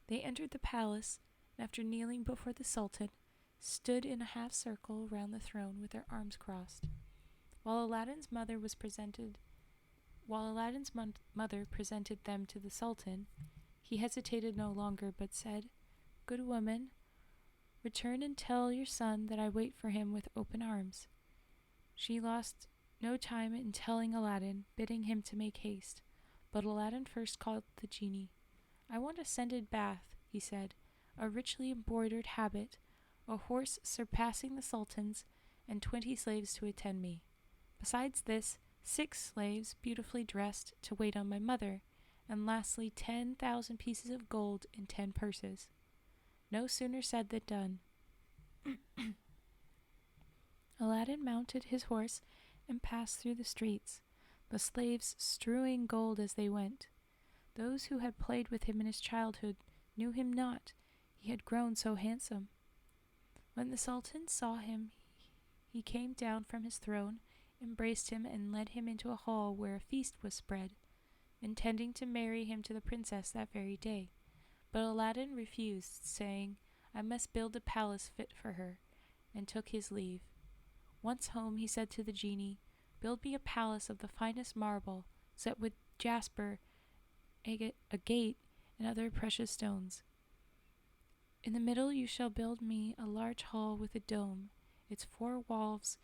They entered the palace, and after kneeling before the Sultan, stood in a half circle round the throne with their arms crossed. While Aladdin's mother presented them to the Sultan, he hesitated no longer, but said, "Good woman, return and tell your son that I wait for him with open arms." She lost no time in telling Aladdin, bidding him to make haste. But Aladdin first called the genie. "I want a scented bath," he said, "a richly embroidered habit, a horse surpassing the Sultan's, and 20 slaves to attend me. Besides this, 6 slaves beautifully dressed to wait on my mother, and lastly 10,000 pieces of gold in 10 purses." No sooner said than done. Aladdin mounted his horse and passed through the streets, the slaves strewing gold as they went. Those who had played with him in his childhood knew him not, he had grown so handsome. When the Sultan saw him, he came down from his throne, embraced him, and led him into a hall where a feast was spread, intending to marry him to the princess that very day. But Aladdin refused, saying, "I must build a palace fit for her," and took his leave. Once home, he said to the genie, "Build me a palace of the finest marble, set with jasper, agate, and other precious stones. In the middle you shall build me a large hall with a dome, its four walls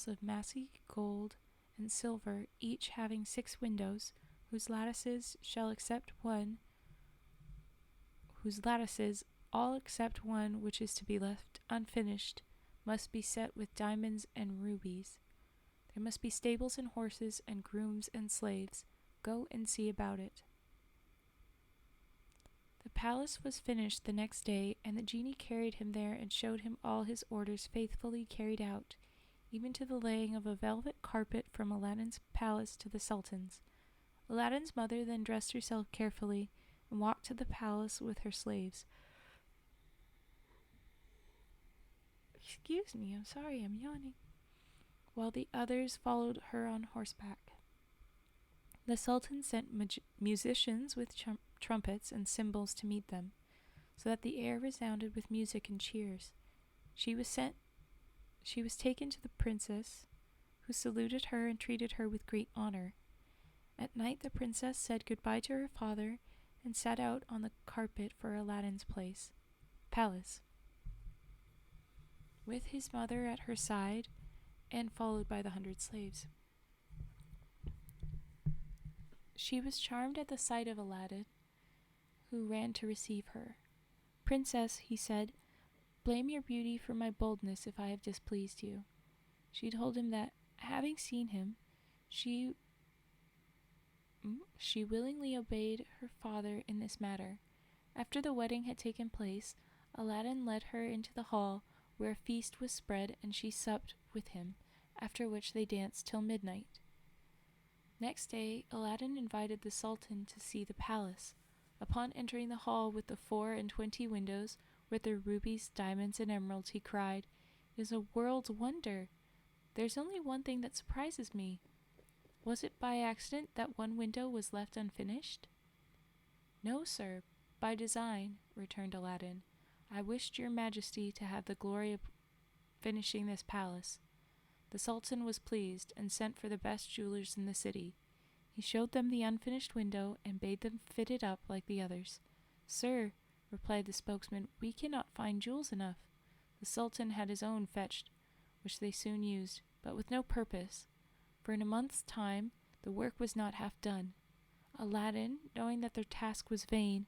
of massy gold and silver, each having 6 windows, whose lattices, all except one which is to be left unfinished, must be set with diamonds and rubies. There must be stables and horses and grooms and slaves. Go and see about it." The palace was finished the next day, and the genie carried him there and showed him all his orders faithfully carried out, even to the laying of a velvet carpet from Aladdin's palace to the Sultan's. Aladdin's mother then dressed herself carefully and walked to the palace with her slaves. Excuse me, I'm sorry, I'm yawning. While the others followed her on horseback. The Sultan sent musicians with trumpets and cymbals to meet them, so that the air resounded with music and cheers. She was taken to the princess, who saluted her and treated her with great honor. At night the princess said goodbye to her father and sat out on the carpet for Aladdin's palace, with his mother at her side and followed by the 100 slaves. She was charmed at the sight of Aladdin, who ran to receive her. "Princess," he said, "blame your beauty for my boldness if I have displeased you." She told him that, having seen him, she willingly obeyed her father in this matter. After the wedding had taken place, Aladdin led her into the hall, where a feast was spread, and she supped with him, after which they danced till midnight. Next day, Aladdin invited the Sultan to see the palace. Upon entering the hall with the 24 windows, with their rubies, diamonds, and emeralds, he cried, "It is a world's wonder. There's only one thing that surprises me. Was it by accident that one window was left unfinished?" "No, sir, by design," returned Aladdin. "I wished your majesty to have the glory of finishing this palace." The Sultan was pleased and sent for the best jewelers in the city. He showed them the unfinished window and bade them fit it up like the others. "Sir," replied the spokesman, "we cannot find jewels enough." The Sultan had his own fetched, which they soon used, but with no purpose, for in a month's time the work was not half done. Aladdin, knowing that their task was vain,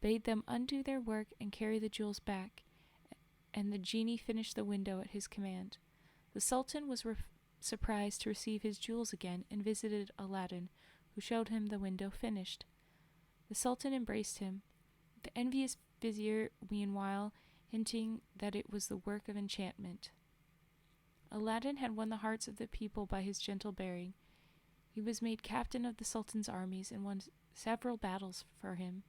bade them undo their work and carry the jewels back, and the genie finished the window at his command. The Sultan was surprised to receive his jewels again and visited Aladdin, who showed him the window finished. The Sultan embraced him, the envious vizier meanwhile hinting that it was the work of enchantment. Aladdin had won the hearts of the people by his gentle bearing. He was made captain of the Sultan's armies and won several battles for him,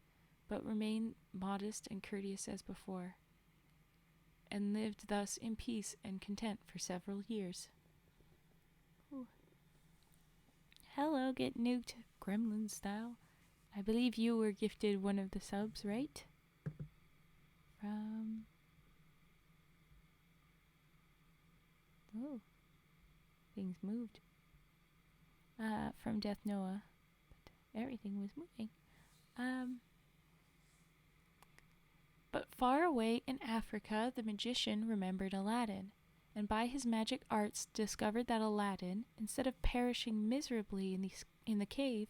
but remained modest and courteous as before, and lived thus in peace and content for several years. Ooh. Hello, get nuked, gremlin style. I believe you were gifted one of the subs, right? Oh, things moved. From Death Noah, but everything was moving. But far away in Africa, the magician remembered Aladdin, and by his magic arts discovered that Aladdin, instead of perishing miserably in the cave,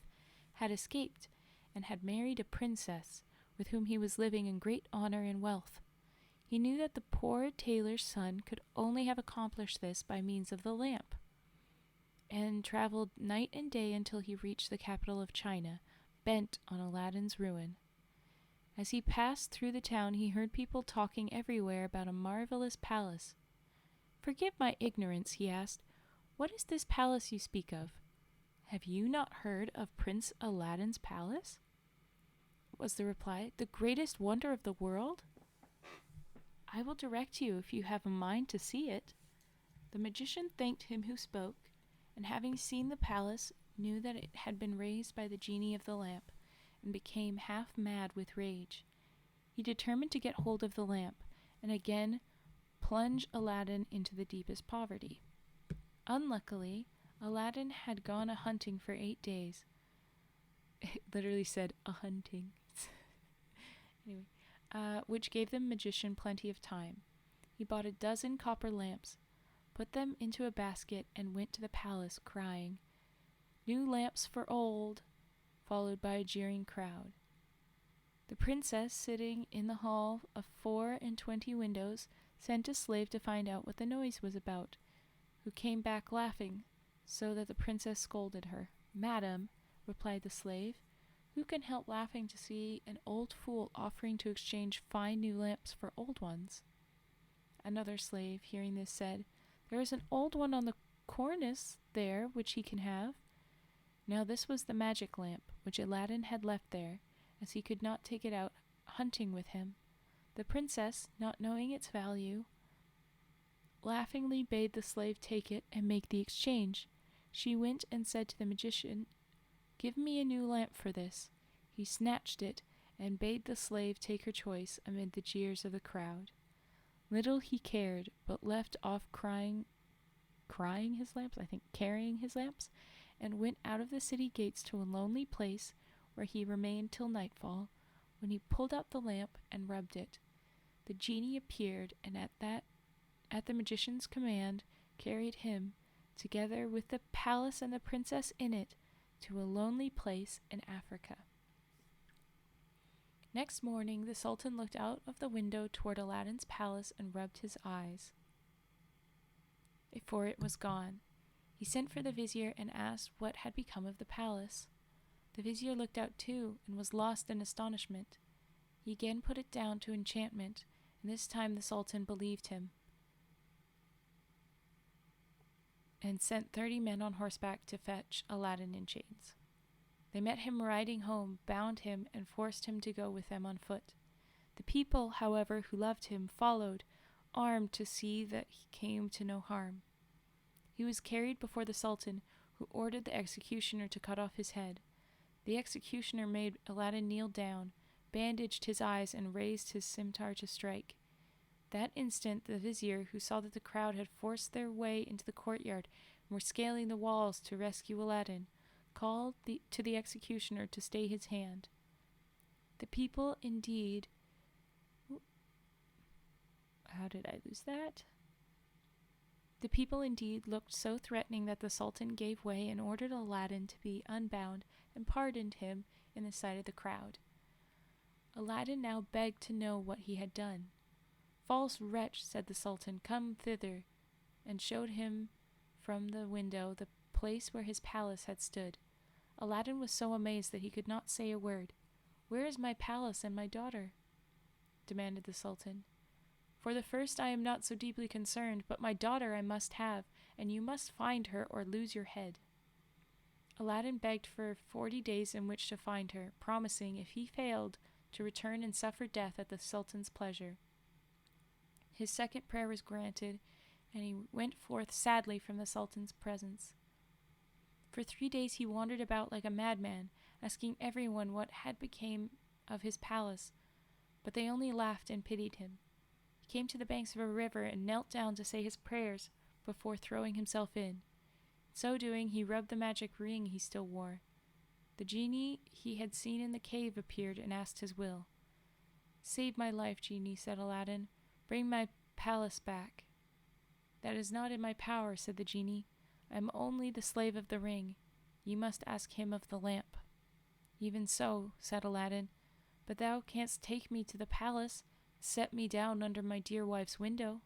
had escaped and had married a princess, with whom he was living in great honor and wealth. He knew that the poor tailor's son could only have accomplished this by means of the lamp, and traveled night and day until he reached the capital of China, bent on Aladdin's ruin. As he passed through the town, he heard people talking everywhere about a marvelous palace. "Forgive my ignorance," he asked. "What is this palace you speak of? Have you not heard of Prince Aladdin's palace?" was the reply. "The greatest wonder of the world? I will direct you if you have a mind to see it." The magician thanked him who spoke, and having seen the palace, knew that it had been raised by the genie of the lamp, and became half mad with rage. He determined to get hold of the lamp, and again plunge Aladdin into the deepest poverty. Unluckily, Aladdin had gone a-hunting for 8 days. It literally said a-hunting. Anyway, which gave the magician plenty of time. He bought a dozen copper lamps, put them into a basket, and went to the palace crying, "New lamps for old," followed by a jeering crowd. The princess, sitting in the hall of 24 windows, sent a slave to find out what the noise was about, who came back laughing, so that the princess scolded her. "Madam," replied the slave, Who can help laughing to see an old fool offering to exchange fine new lamps for old ones? Another slave, hearing this, said, "There is an old one on the cornice there which he can have." Now this was the magic lamp, which Aladdin had left there, as he could not take it out hunting with him. The princess, not knowing its value, laughingly bade the slave take it and make the exchange. She went and said to the magician, "Give me a new lamp for this." He snatched it and bade the slave take her choice amid the jeers of the crowd. Little he cared, but left off carrying his lamps, and went out of the city gates to a lonely place where he remained till nightfall, when he pulled out the lamp and rubbed it. The genie appeared, and at the magician's command, carried him, together with the palace and the princess in it, to a lonely place in Africa. Next morning the Sultan looked out of the window toward Aladdin's palace and rubbed his eyes, for it was gone. He sent for the vizier and asked what had become of the palace. The vizier looked out too and was lost in astonishment. He again put it down to enchantment, and this time the Sultan believed him, and sent 30 men on horseback to fetch Aladdin in chains. They met him riding home, bound him, and forced him to go with them on foot. The people, however, who loved him, followed, armed, to see that he came to no harm. He was carried before the Sultan, who ordered the executioner to cut off his head. The executioner made Aladdin kneel down, bandaged his eyes, and raised his scimitar to strike. That instant the vizier, who saw that the crowd had forced their way into the courtyard and were scaling the walls to rescue Aladdin, called to the executioner to stay his hand. The people indeed... The people indeed looked so threatening that the Sultan gave way and ordered Aladdin to be unbound and pardoned him in the sight of the crowd. Aladdin now begged to know what he had done. "False wretch," said the Sultan, "come thither," and showed him from the window the place where his palace had stood. Aladdin was so amazed that he could not say a word. "Where is my palace and my daughter?" demanded the Sultan. "For the first I am not so deeply concerned, but my daughter I must have, and you must find her or lose your head." Aladdin begged for 40 days in which to find her, promising, if he failed, to return and suffer death at the Sultan's pleasure. His second prayer was granted, and he went forth sadly from the Sultan's presence. For 3 days he wandered about like a madman, asking everyone what had become of his palace, but they only laughed and pitied him. He came to the banks of a river and knelt down to say his prayers before throwing himself in. In so doing, he rubbed the magic ring he still wore. The genie he had seen in the cave appeared and asked his will. "Save my life, genie," said Aladdin. "Bring my palace back." "That is not in my power," said the genie. "I am only the slave of the ring. You must ask him of the lamp." "Even so," said Aladdin, "but thou canst take me to the palace, set me down under my dear wife's window."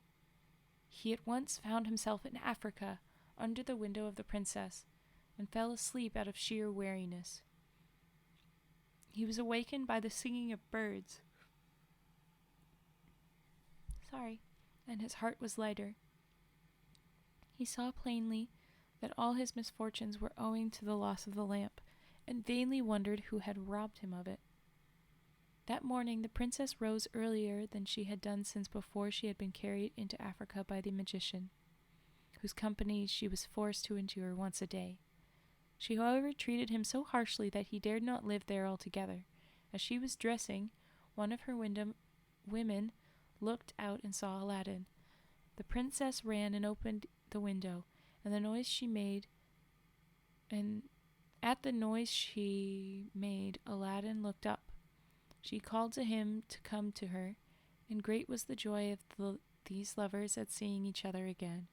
He at once found himself in Africa, under the window of the princess, and fell asleep out of sheer weariness. He was awakened by the singing of birds. And his heart was lighter. He saw plainly that all his misfortunes were owing to the loss of the lamp, and vainly wondered who had robbed him of it. That morning the princess rose earlier than she had done since before she had been carried into Africa by the magician, whose company she was forced to endure once a day. She, however, treated him so harshly that he dared not live there altogether. As she was dressing, one of her women looked out and saw Aladdin. The princess ran and opened the window, and at the noise she made, Aladdin looked up. She called to him to come to her, and great was the joy of these lovers at seeing each other again.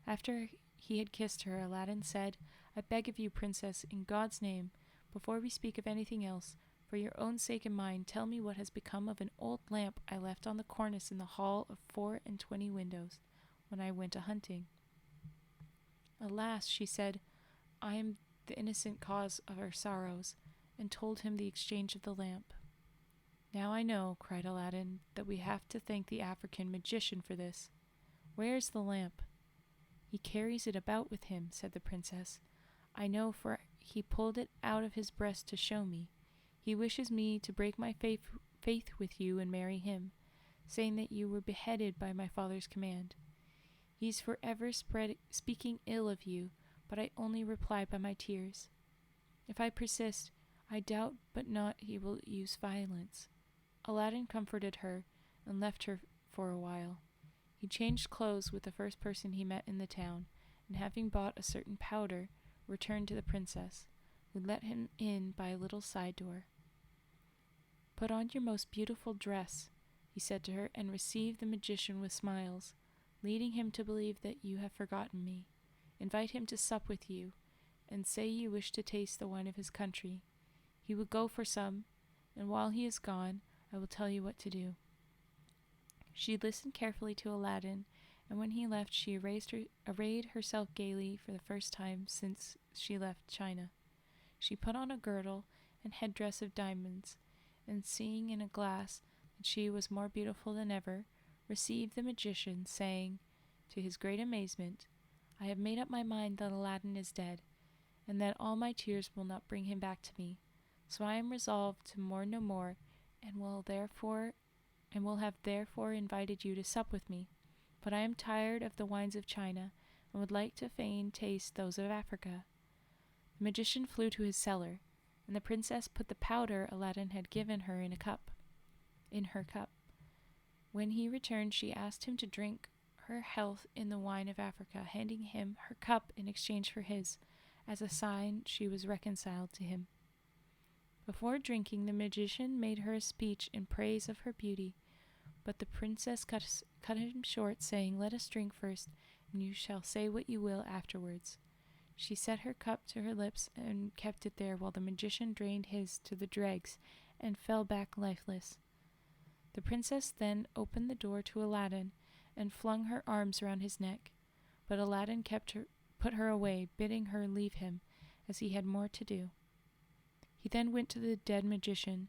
After he had kissed her, Aladdin said, "I beg of you, princess, in God's name, before we speak of anything else, for your own sake and mine, tell me what has become of an old lamp I left on the cornice in the hall of 24 windows when I went a-hunting." "Alas," she said, "I am the innocent cause of our sorrows, and told him the exchange of the lamp. "Now I know," cried Aladdin, "that we have to thank the African magician for this. Where is the lamp?" "He carries it about with him," said the princess. "I know, for he pulled it out of his breast to show me. He wishes me to break my faith with you and marry him, saying that you were beheaded by my father's command. He's forever speaking ill of you, but I only reply by my tears. If I persist, I doubt but not he will use violence." Aladdin comforted her and left her for a while. He changed clothes with the first person he met in the town, and having bought a certain powder, returned to the princess, who let him in by a little side door. "Put on your most beautiful dress," he said to her, "and receive the magician with smiles, leading him to believe that you have forgotten me. Invite him to sup with you, and say you wish to taste the wine of his country. He will go for some, and while he is gone, I will tell you what to do." She listened carefully to Aladdin, and when he left she arrayed herself gaily for the first time since she left China. She put on a girdle and headdress of diamonds, and seeing in a glass that she was more beautiful than ever, received the magician, saying, to his great amazement, "I have made up my mind that Aladdin is dead, and that all my tears will not bring him back to me. So I am resolved to mourn no more, and will have therefore invited you to sup with me. But I am tired of the wines of China, and would like to fain taste those of Africa." The magician flew to his cellar, and the princess put the powder Aladdin had given her in her cup. When he returned, she asked him to drink her health in the wine of Africa, handing him her cup in exchange for his, as a sign she was reconciled to him. Before drinking, the magician made her a speech in praise of her beauty, but the princess cut him short, saying, "Let us drink first, and you shall say what you will afterwards." She set her cup to her lips and kept it there while the magician drained his to the dregs and fell back lifeless. The princess then opened the door to Aladdin and flung her arms round his neck, but Aladdin put her away, bidding her leave him, as he had more to do. He then went to the dead magician,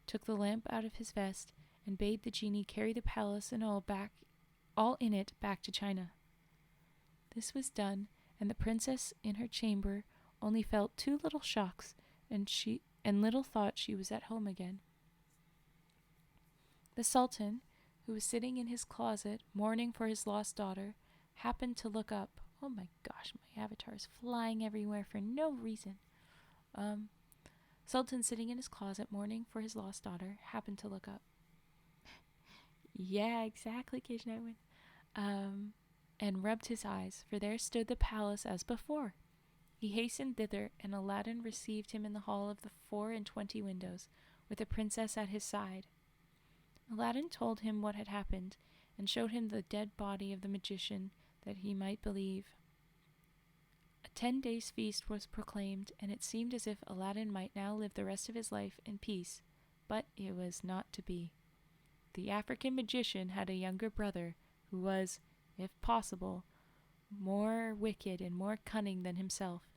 took the lamp out of his vest, and bade the genie carry the palace and all in it back to China. This was done, and the princess in her chamber only felt 2 little shocks, and little thought she was at home again. The Sultan, who was sitting in his closet mourning for his lost daughter, happened to look up. Oh my gosh, my avatar is flying everywhere for no reason. Sultan, sitting in his closet mourning for his lost daughter, happened to look up. Yeah, exactly, Cage Nightwind. And rubbed his eyes, for there stood the palace as before. He hastened thither, and Aladdin received him in the hall of the 24 windows, with the princess at his side. Aladdin told him what had happened, and showed him the dead body of the magician, that he might believe. A 10-days feast was proclaimed, and it seemed as if Aladdin might now live the rest of his life in peace, but it was not to be. The African magician had a younger brother, who was, if possible, more wicked and more cunning than himself.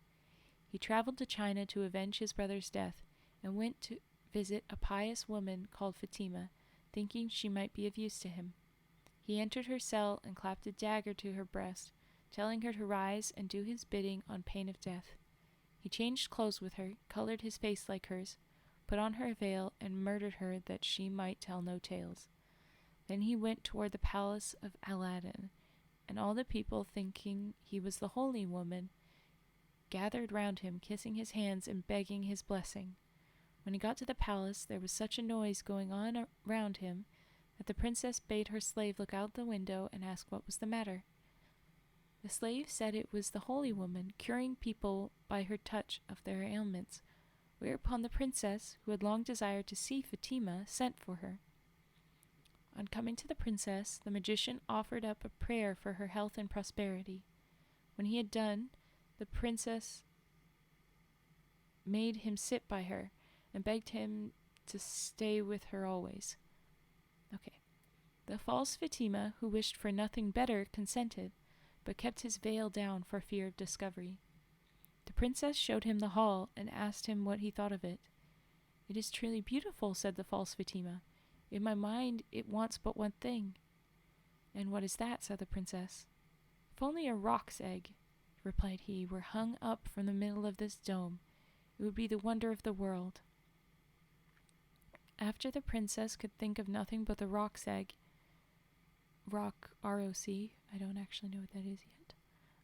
He traveled to China to avenge his brother's death, and went to visit a pious woman called Fatima, thinking she might be of use to him. He entered her cell and clapped a dagger to her breast, telling her to rise and do his bidding on pain of death. He changed clothes with her, colored his face like hers, put on her veil, and murdered her that she might tell no tales. Then he went toward the palace of Aladdin, and all the people, thinking he was the holy woman, gathered round him, kissing his hands and begging his blessing. When he got to the palace, there was such a noise going on around him that the princess bade her slave look out the window and ask what was the matter. The slave said it was the holy woman, curing people by her touch of their ailments, whereupon the princess, who had long desired to see Fatima, sent for her. On coming to the princess, the magician offered up a prayer for her health and prosperity. When he had done, the princess made him sit by her, and begged him to stay with her always. The false Fatima, who wished for nothing better, consented, but kept his veil down for fear of discovery. The princess showed him the hall, and asked him what he thought of it. "It is truly beautiful," said the false Fatima. "In my mind it wants but one thing." "And what is that?" said the princess. "If only a roc's egg," replied he, "were hung up from the middle of this dome, it would be the wonder of the world." After the princess could think of nothing but the roc's egg, rock, R-O-C, I don't actually know what that is yet,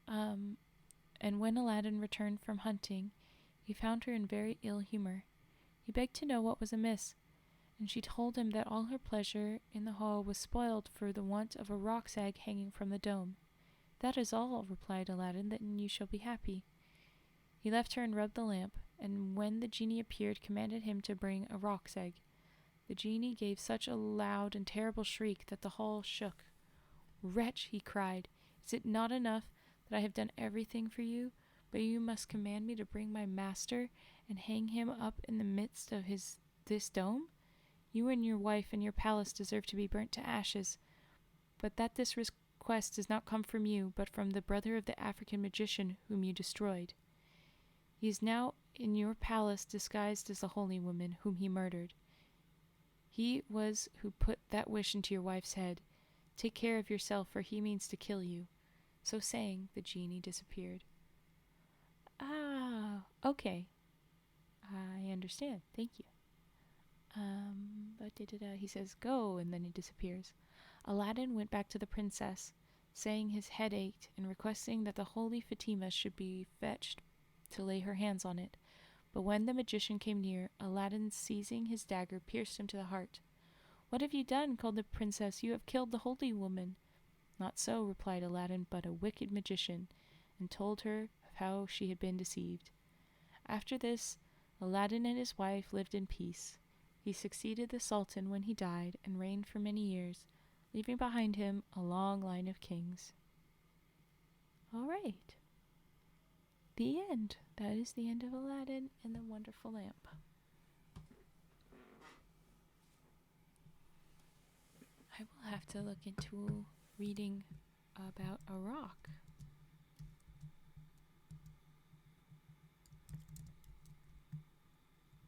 and when Aladdin returned from hunting, he found her in very ill humor. He begged to know what was amiss, and she told him that all her pleasure in the hall was spoiled for the want of a roc's egg hanging from the dome. "That is all," replied Aladdin, "then you shall be happy." He left her and rubbed the lamp, and when the genie appeared, commanded him to bring a roc's egg. The genie gave such a loud and terrible shriek that the hall shook. "Wretch," he cried, "is it not enough that I have done everything for you, but you must command me to bring my master and hang him up in the midst of this dome? You and your wife and your palace deserve to be burnt to ashes, but that this request does not come from you, but from the brother of the African magician whom you destroyed. He is now in your palace disguised as the holy woman whom he murdered. He was who put that wish into your wife's head. Take care of yourself, for he means to kill you." So saying, the genie disappeared. "Ah, okay. I understand. Thank you." He says, "Go," and then he disappears. Aladdin went back to the princess, saying his head ached and requesting that the holy Fatima should be fetched to lay her hands on it. But when the magician came near, Aladdin, seizing his dagger, pierced him to the heart. "What have you done?" called the princess. "You have killed the holy woman." "Not so," replied Aladdin, "but a wicked magician," and told her of how she had been deceived. After this, Aladdin and his wife lived in peace. He succeeded the Sultan when he died and reigned for many years, leaving behind him a long line of kings. All right. The end. That is the end of Aladdin and the Wonderful Lamp. I will have to look into reading about a rock.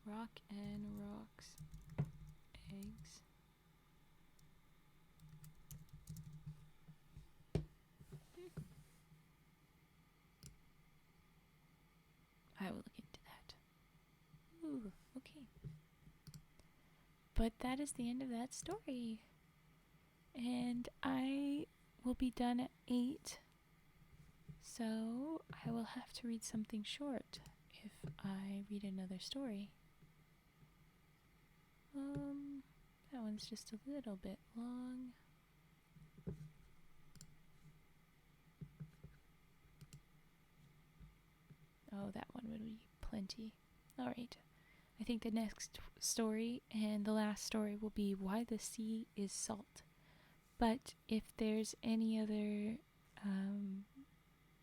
Rock and rocks. Eggs. I will look into that. Ooh, okay. But that is the end of that story. And I will be done at 8. So I will have to read something short if I read another story. That one's just a little bit long. Oh, that one would be plenty. Alright. I think the next story and the last story will be Why the Sea is Salt. But if there's any other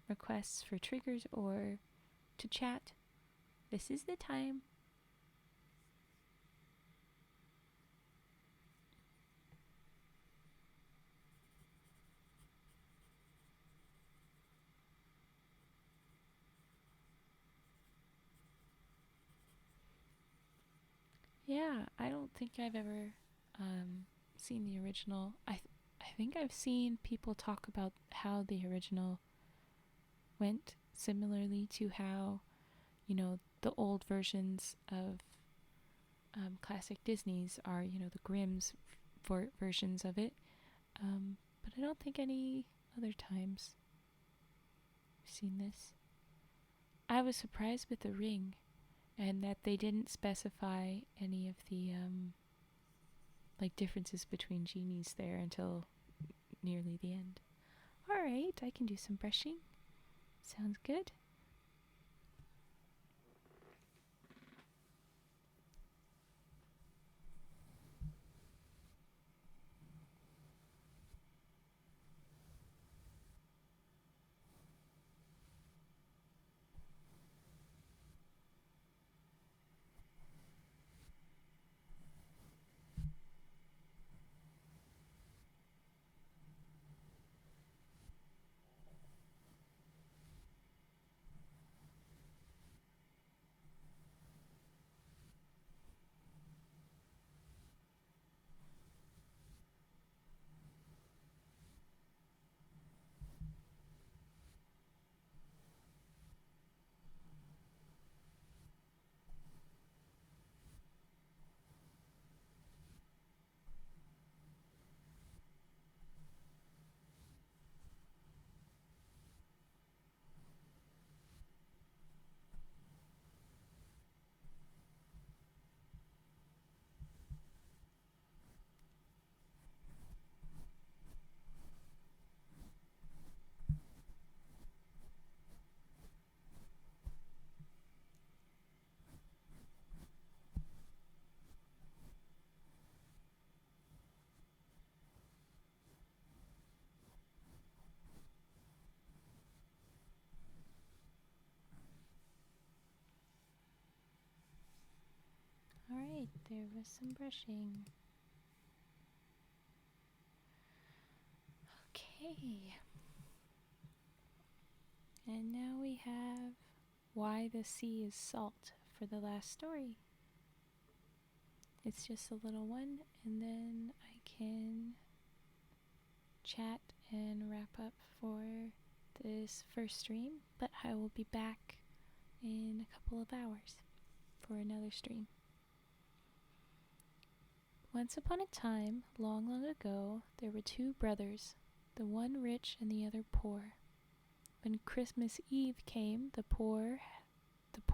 requests for triggers or to chat, this is the time. Yeah, I don't think I've ever seen the original. I think I've seen people talk about how the original went, similarly to how, the old versions of classic Disney's are, the Grimm's versions of it. But I don't think any other times I've seen this. I was surprised with the ring, and that they didn't specify any of the differences between genies there until nearly the end. Alright, I can do some brushing. Sounds good. Alright, there was some brushing. Okay. And now we have Why the Sea is Salt for the last story. It's just a little one, and then I can chat and wrap up for this first stream, but I will be back in a couple of hours for another stream. Once upon a time, long, long ago, there were two brothers, the one rich and the other poor. When Christmas Eve came, the poor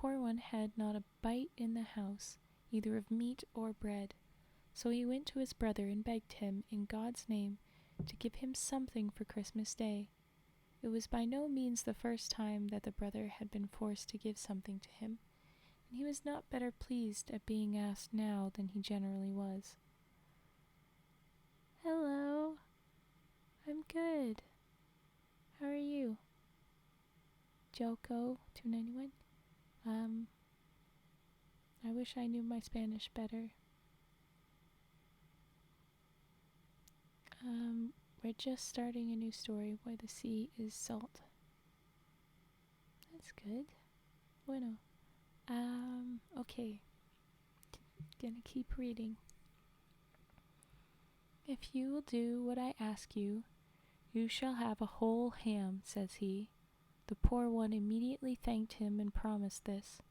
one had not a bite in the house, either of meat or bread. So he went to his brother and begged him, in God's name, to give him something for Christmas Day. It was by no means the first time that the brother had been forced to give something to him, and he was not better pleased at being asked now than he generally was. Hello. I'm good. How are you? Joko291. I wish I knew my Spanish better. We're just starting a new story, Why the Sea is Salt. That's good. Bueno. Okay. Gonna keep reading. If you will do what I ask you, you shall have a whole ham, says he. The poor one immediately thanked him and promised this.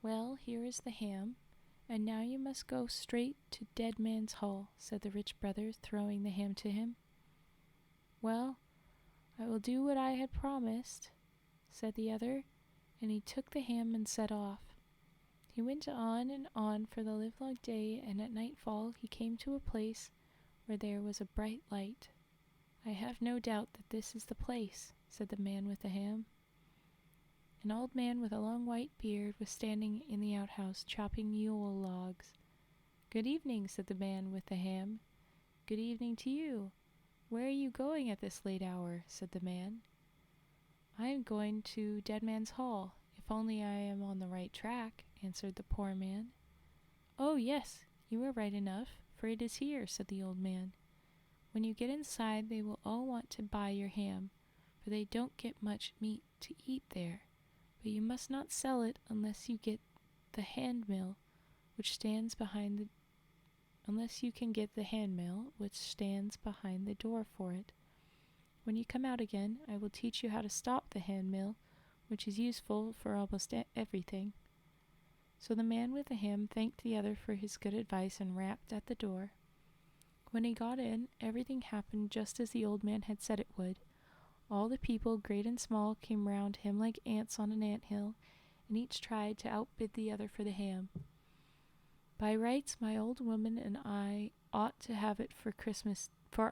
Well, here is the ham, and now you must go straight to Dead Man's Hall, said the rich brother, throwing the ham to him. Well, I will do what I had promised, said the other, and he took the ham and set off. He went on and on for the livelong day, and at nightfall he came to a place where there was a bright light. I have no doubt that this is the place, said the man with the ham. An old man with a long white beard was standing in the outhouse chopping Yule logs. Good evening, said the man with the ham. Good evening to you. Where are you going at this late hour? Said the man. I am going to Dead Man's Hall, if only I am on the right track, answered the poor man. Oh, yes, you are right enough, for it is here, said the old man. When you get inside, they will all want to buy your ham, for they don't get much meat to eat there. But you must not sell it unless you get the hand mill, which stands behind the door for it. When you come out again, I will teach you how to stop the hand mill, which is useful for almost everything. So the man with the ham thanked the other for his good advice and rapped at the door. When he got in, everything happened just as the old man had said it would. All the people, great and small, came round him like ants on an ant-hill, and each tried to outbid the other for the ham. By rights, my old woman and I ought to have it for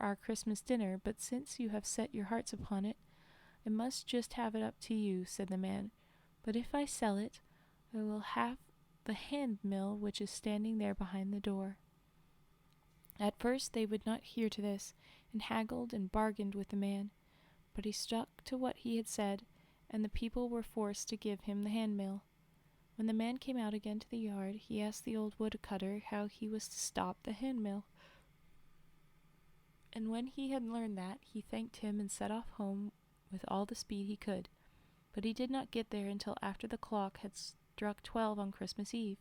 our Christmas dinner, but since you have set your hearts upon it, I must just have it up to you, said the man. But if I sell it, I will have the hand mill which is standing there behind the door. At first they would not hear to this, and haggled and bargained with the man, but he stuck to what he had said, and the people were forced to give him the hand mill. When the man came out again to the yard, he asked the old woodcutter how he was to stop the hand mill. And when he had learned that, he thanked him and set off home with all the speed he could. But he did not get there until after the clock had struck 12 on Christmas Eve.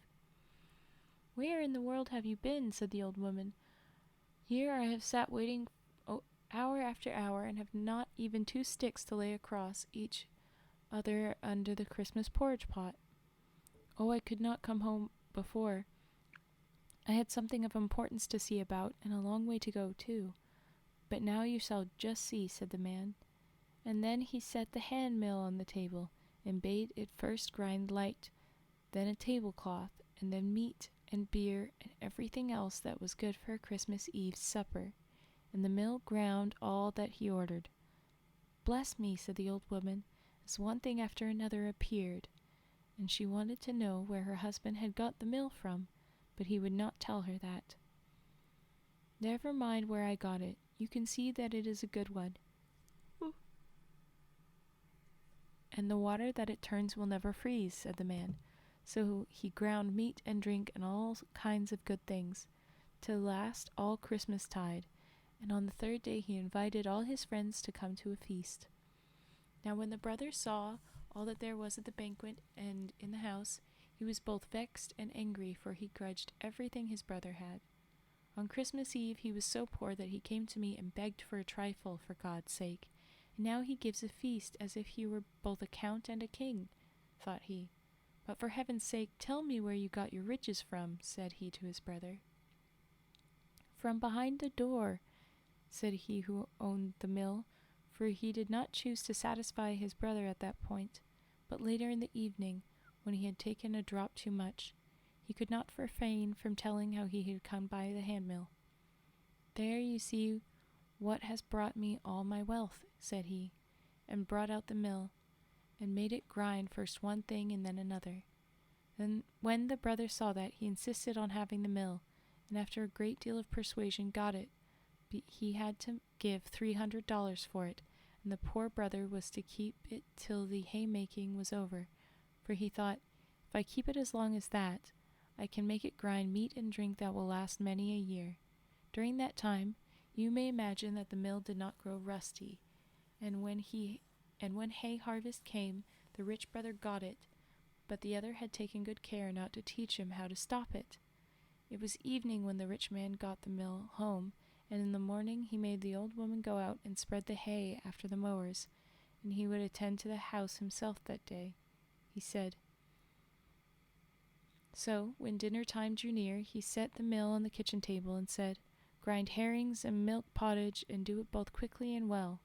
Where in the world have you been? Said the old woman. Here I have sat waiting hour after hour, and have not even 2 sticks to lay across each other under the Christmas porridge pot. Oh, I could not come home before. I had something of importance to see about, and a long way to go, too. But now you shall just see, said the man. And then he set the hand mill on the table, and bade it first grind light, then a tablecloth, and then meat and beer and everything else that was good for a Christmas Eve's supper, and the mill ground all that he ordered. Bless me, said the old woman, as one thing after another appeared, and she wanted to know where her husband had got the mill from, but he would not tell her that. Never mind where I got it. You can see that it is a good one. And the water that it turns will never freeze, said the man. So he ground meat and drink and all kinds of good things, to last all Christmas tide, and on the third day he invited all his friends to come to a feast. Now when the brother saw all that there was at the banquet and in the house, he was both vexed and angry, for he grudged everything his brother had. On Christmas Eve he was so poor that he came to me and begged for a trifle for God's sake, and now he gives a feast as if he were both a count and a king, thought he. But for heaven's sake, tell me where you got your riches from, said he to his brother. From behind the door, said he who owned the mill, for he did not choose to satisfy his brother at that point, but later in the evening, when he had taken a drop too much, he could not refrain from telling how he had come by the handmill. There you see what has brought me all my wealth, said he, and brought out the mill, and made it grind first one thing and then another. Then when the brother saw that, he insisted on having the mill, and after a great deal of persuasion got it. He had to give $300 for it, and the poor brother was to keep it till the haymaking was over, for he thought, if I keep it as long as that, I can make it grind meat and drink that will last many a year. During that time, you may imagine that the mill did not grow rusty, and when hay harvest came, the rich brother got it, but the other had taken good care not to teach him how to stop it. It was evening when the rich man got the mill home, and in the morning he made the old woman go out and spread the hay after the mowers, and he would attend to the house himself that day, he said. So, when dinner time drew near, he set the mill on the kitchen table and said, Grind herrings and milk pottage, and do it both quickly and well.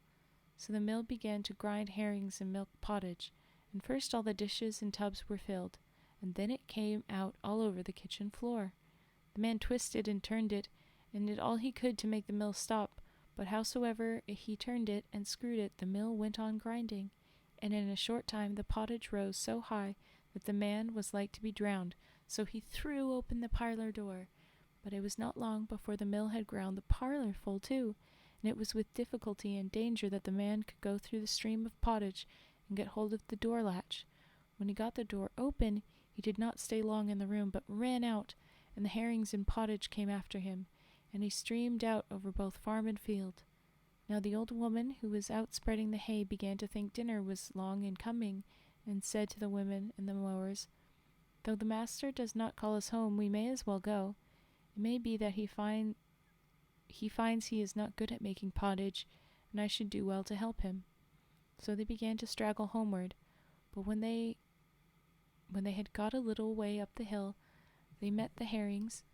So the mill began to grind herrings and milk pottage, and first all the dishes and tubs were filled, and then it came out all over the kitchen floor. The man twisted and turned it, and did all he could to make the mill stop, but howsoever he turned it and screwed it, the mill went on grinding, and in a short time the pottage rose so high that the man was like to be drowned, so he threw open the parlor door. But it was not long before the mill had ground the parlor full too, and it was with difficulty and danger that the man could go through the stream of pottage and get hold of the door latch. When he got the door open, he did not stay long in the room, but ran out, and the herrings and pottage came after him, and he streamed out over both farm and field. Now the old woman who was out spreading the hay began to think dinner was long in coming, and said to the women and the mowers, Though the master does not call us home, we may as well go. It may be that he finds he is not good at making pottage, and I should do well to help him. So they began to straggle homeward, but when they had got a little way up the hill, they met the herrings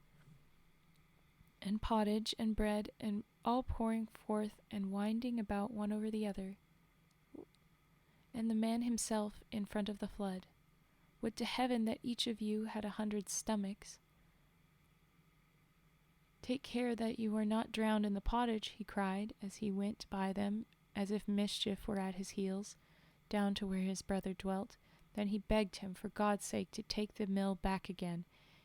and pottage and bread, and all pouring forth and winding about one over the other, and the man himself in front of the flood. Would to heaven that each of you had 100 stomachs. Take care that you are not drowned in the pottage, he cried, as he went by them, as if mischief were at his heels, down to where his brother dwelt. Then he begged him, for God's sake, to take the mill back again,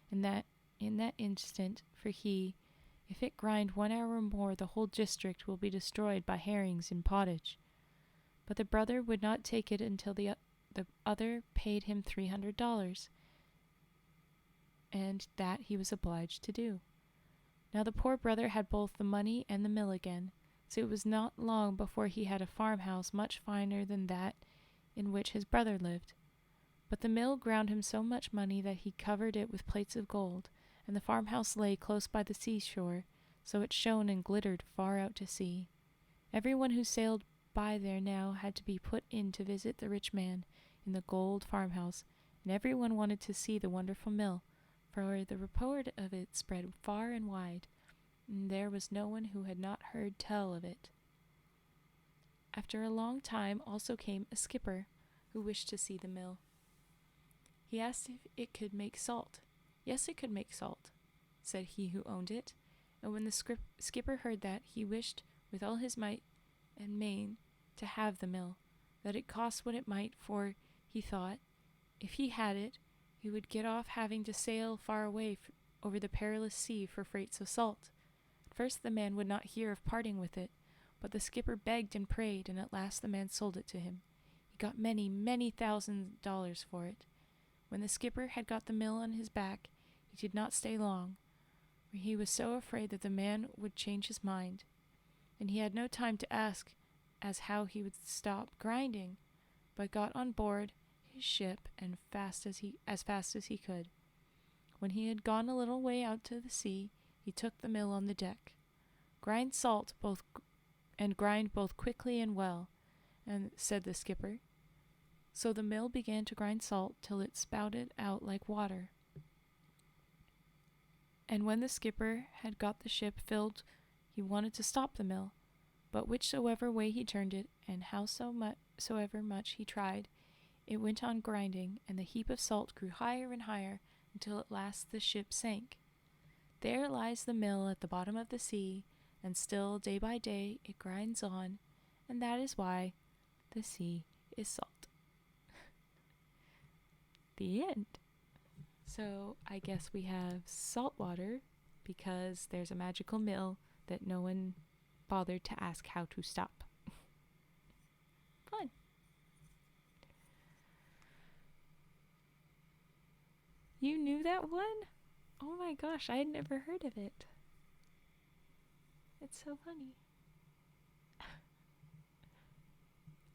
and that in that instant, for if it grind 1 hour more, the whole district will be destroyed by herrings and pottage. But the brother would not take it until the other paid him $300, and that he was obliged to do. Now the poor brother had both the money and the mill again, so it was not long before he had a farmhouse much finer than that in which his brother lived. But the mill ground him so much money that he covered it with plates of gold, and the farmhouse lay close by the seashore, so it shone and glittered far out to sea. Everyone who sailed by there now had to be put in to visit the rich man in the gold farmhouse, and everyone wanted to see the wonderful mill, for the report of it spread far and wide, and there was no one who had not heard tell of it. After a long time also came a skipper, who wished to see the mill. He asked if it could make salt. Yes, it could make salt, said he who owned it, and when the skipper heard that, he wished with all his might and main to have the mill, that it cost what it might, for he thought, if he had it, he would get off having to sail far away over the perilous sea for freights of salt. At first the man would not hear of parting with it, but the skipper begged and prayed, and at last the man sold it to him. He got many, many $1,000s for it. When the skipper had got the mill on his back, he did not stay long, for he was so afraid that the man would change his mind, and he had no time to ask as how he would stop grinding, but got on board his ship and as fast as he could. When he had gone a little way out to the sea, he took the mill on the deck. Grind salt grind both quickly and well, and said the skipper. So the mill began to grind salt till it spouted out like water. And when the skipper had got the ship filled, he wanted to stop the mill, but whichsoever way he turned it, and howsoever much he tried, it went on grinding, and the heap of salt grew higher and higher, until at last the ship sank. There lies the mill at the bottom of the sea, and still day by day it grinds on, and that is why the sea is salt. The end. So I guess we have salt water because there's a magical mill that no one bothered to ask how to stop. Fun. You knew that one? Oh my gosh, I had never heard of it. It's so funny.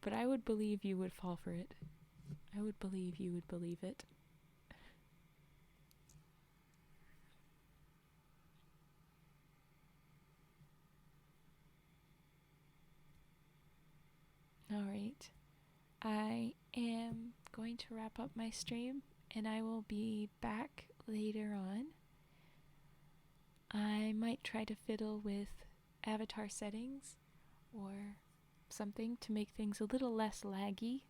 But I would believe you would fall for it. I would believe you would believe it. Alright. I am going to wrap up my stream, and I will be back later on. I might try to fiddle with avatar settings or something to make things a little less laggy,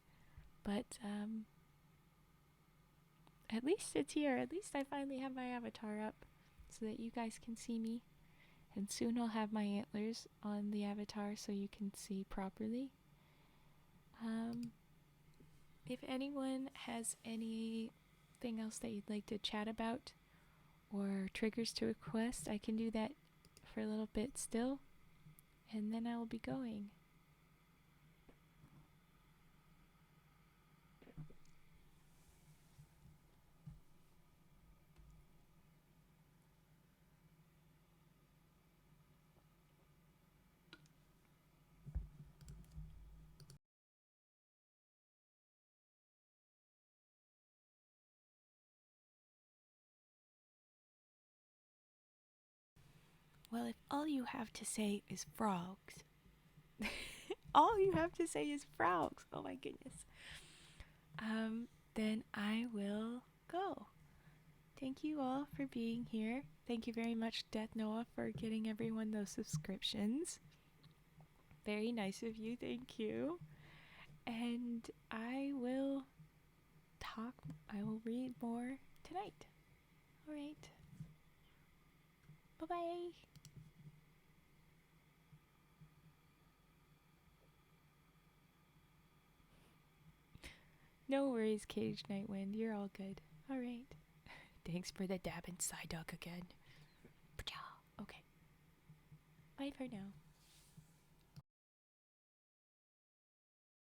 but at least it's here. At least I finally have my avatar up so that you guys can see me, and soon I'll have my antlers on the avatar so you can see properly. If anyone has anything else that you'd like to chat about or triggers to request, I can do that for a little bit still, and then I will be going. Well, if all you have to say is frogs, all you have to say is frogs, oh my goodness, then I will go. Thank you all for being here. Thank you very much, Death Noah, for getting everyone those subscriptions. Very nice of you, thank you. And I will read more tonight. Alright. Bye-bye. No worries, Cage Nightwind. You're all good. Alright. Thanks for the dab and side dog again. Okay. Bye for now.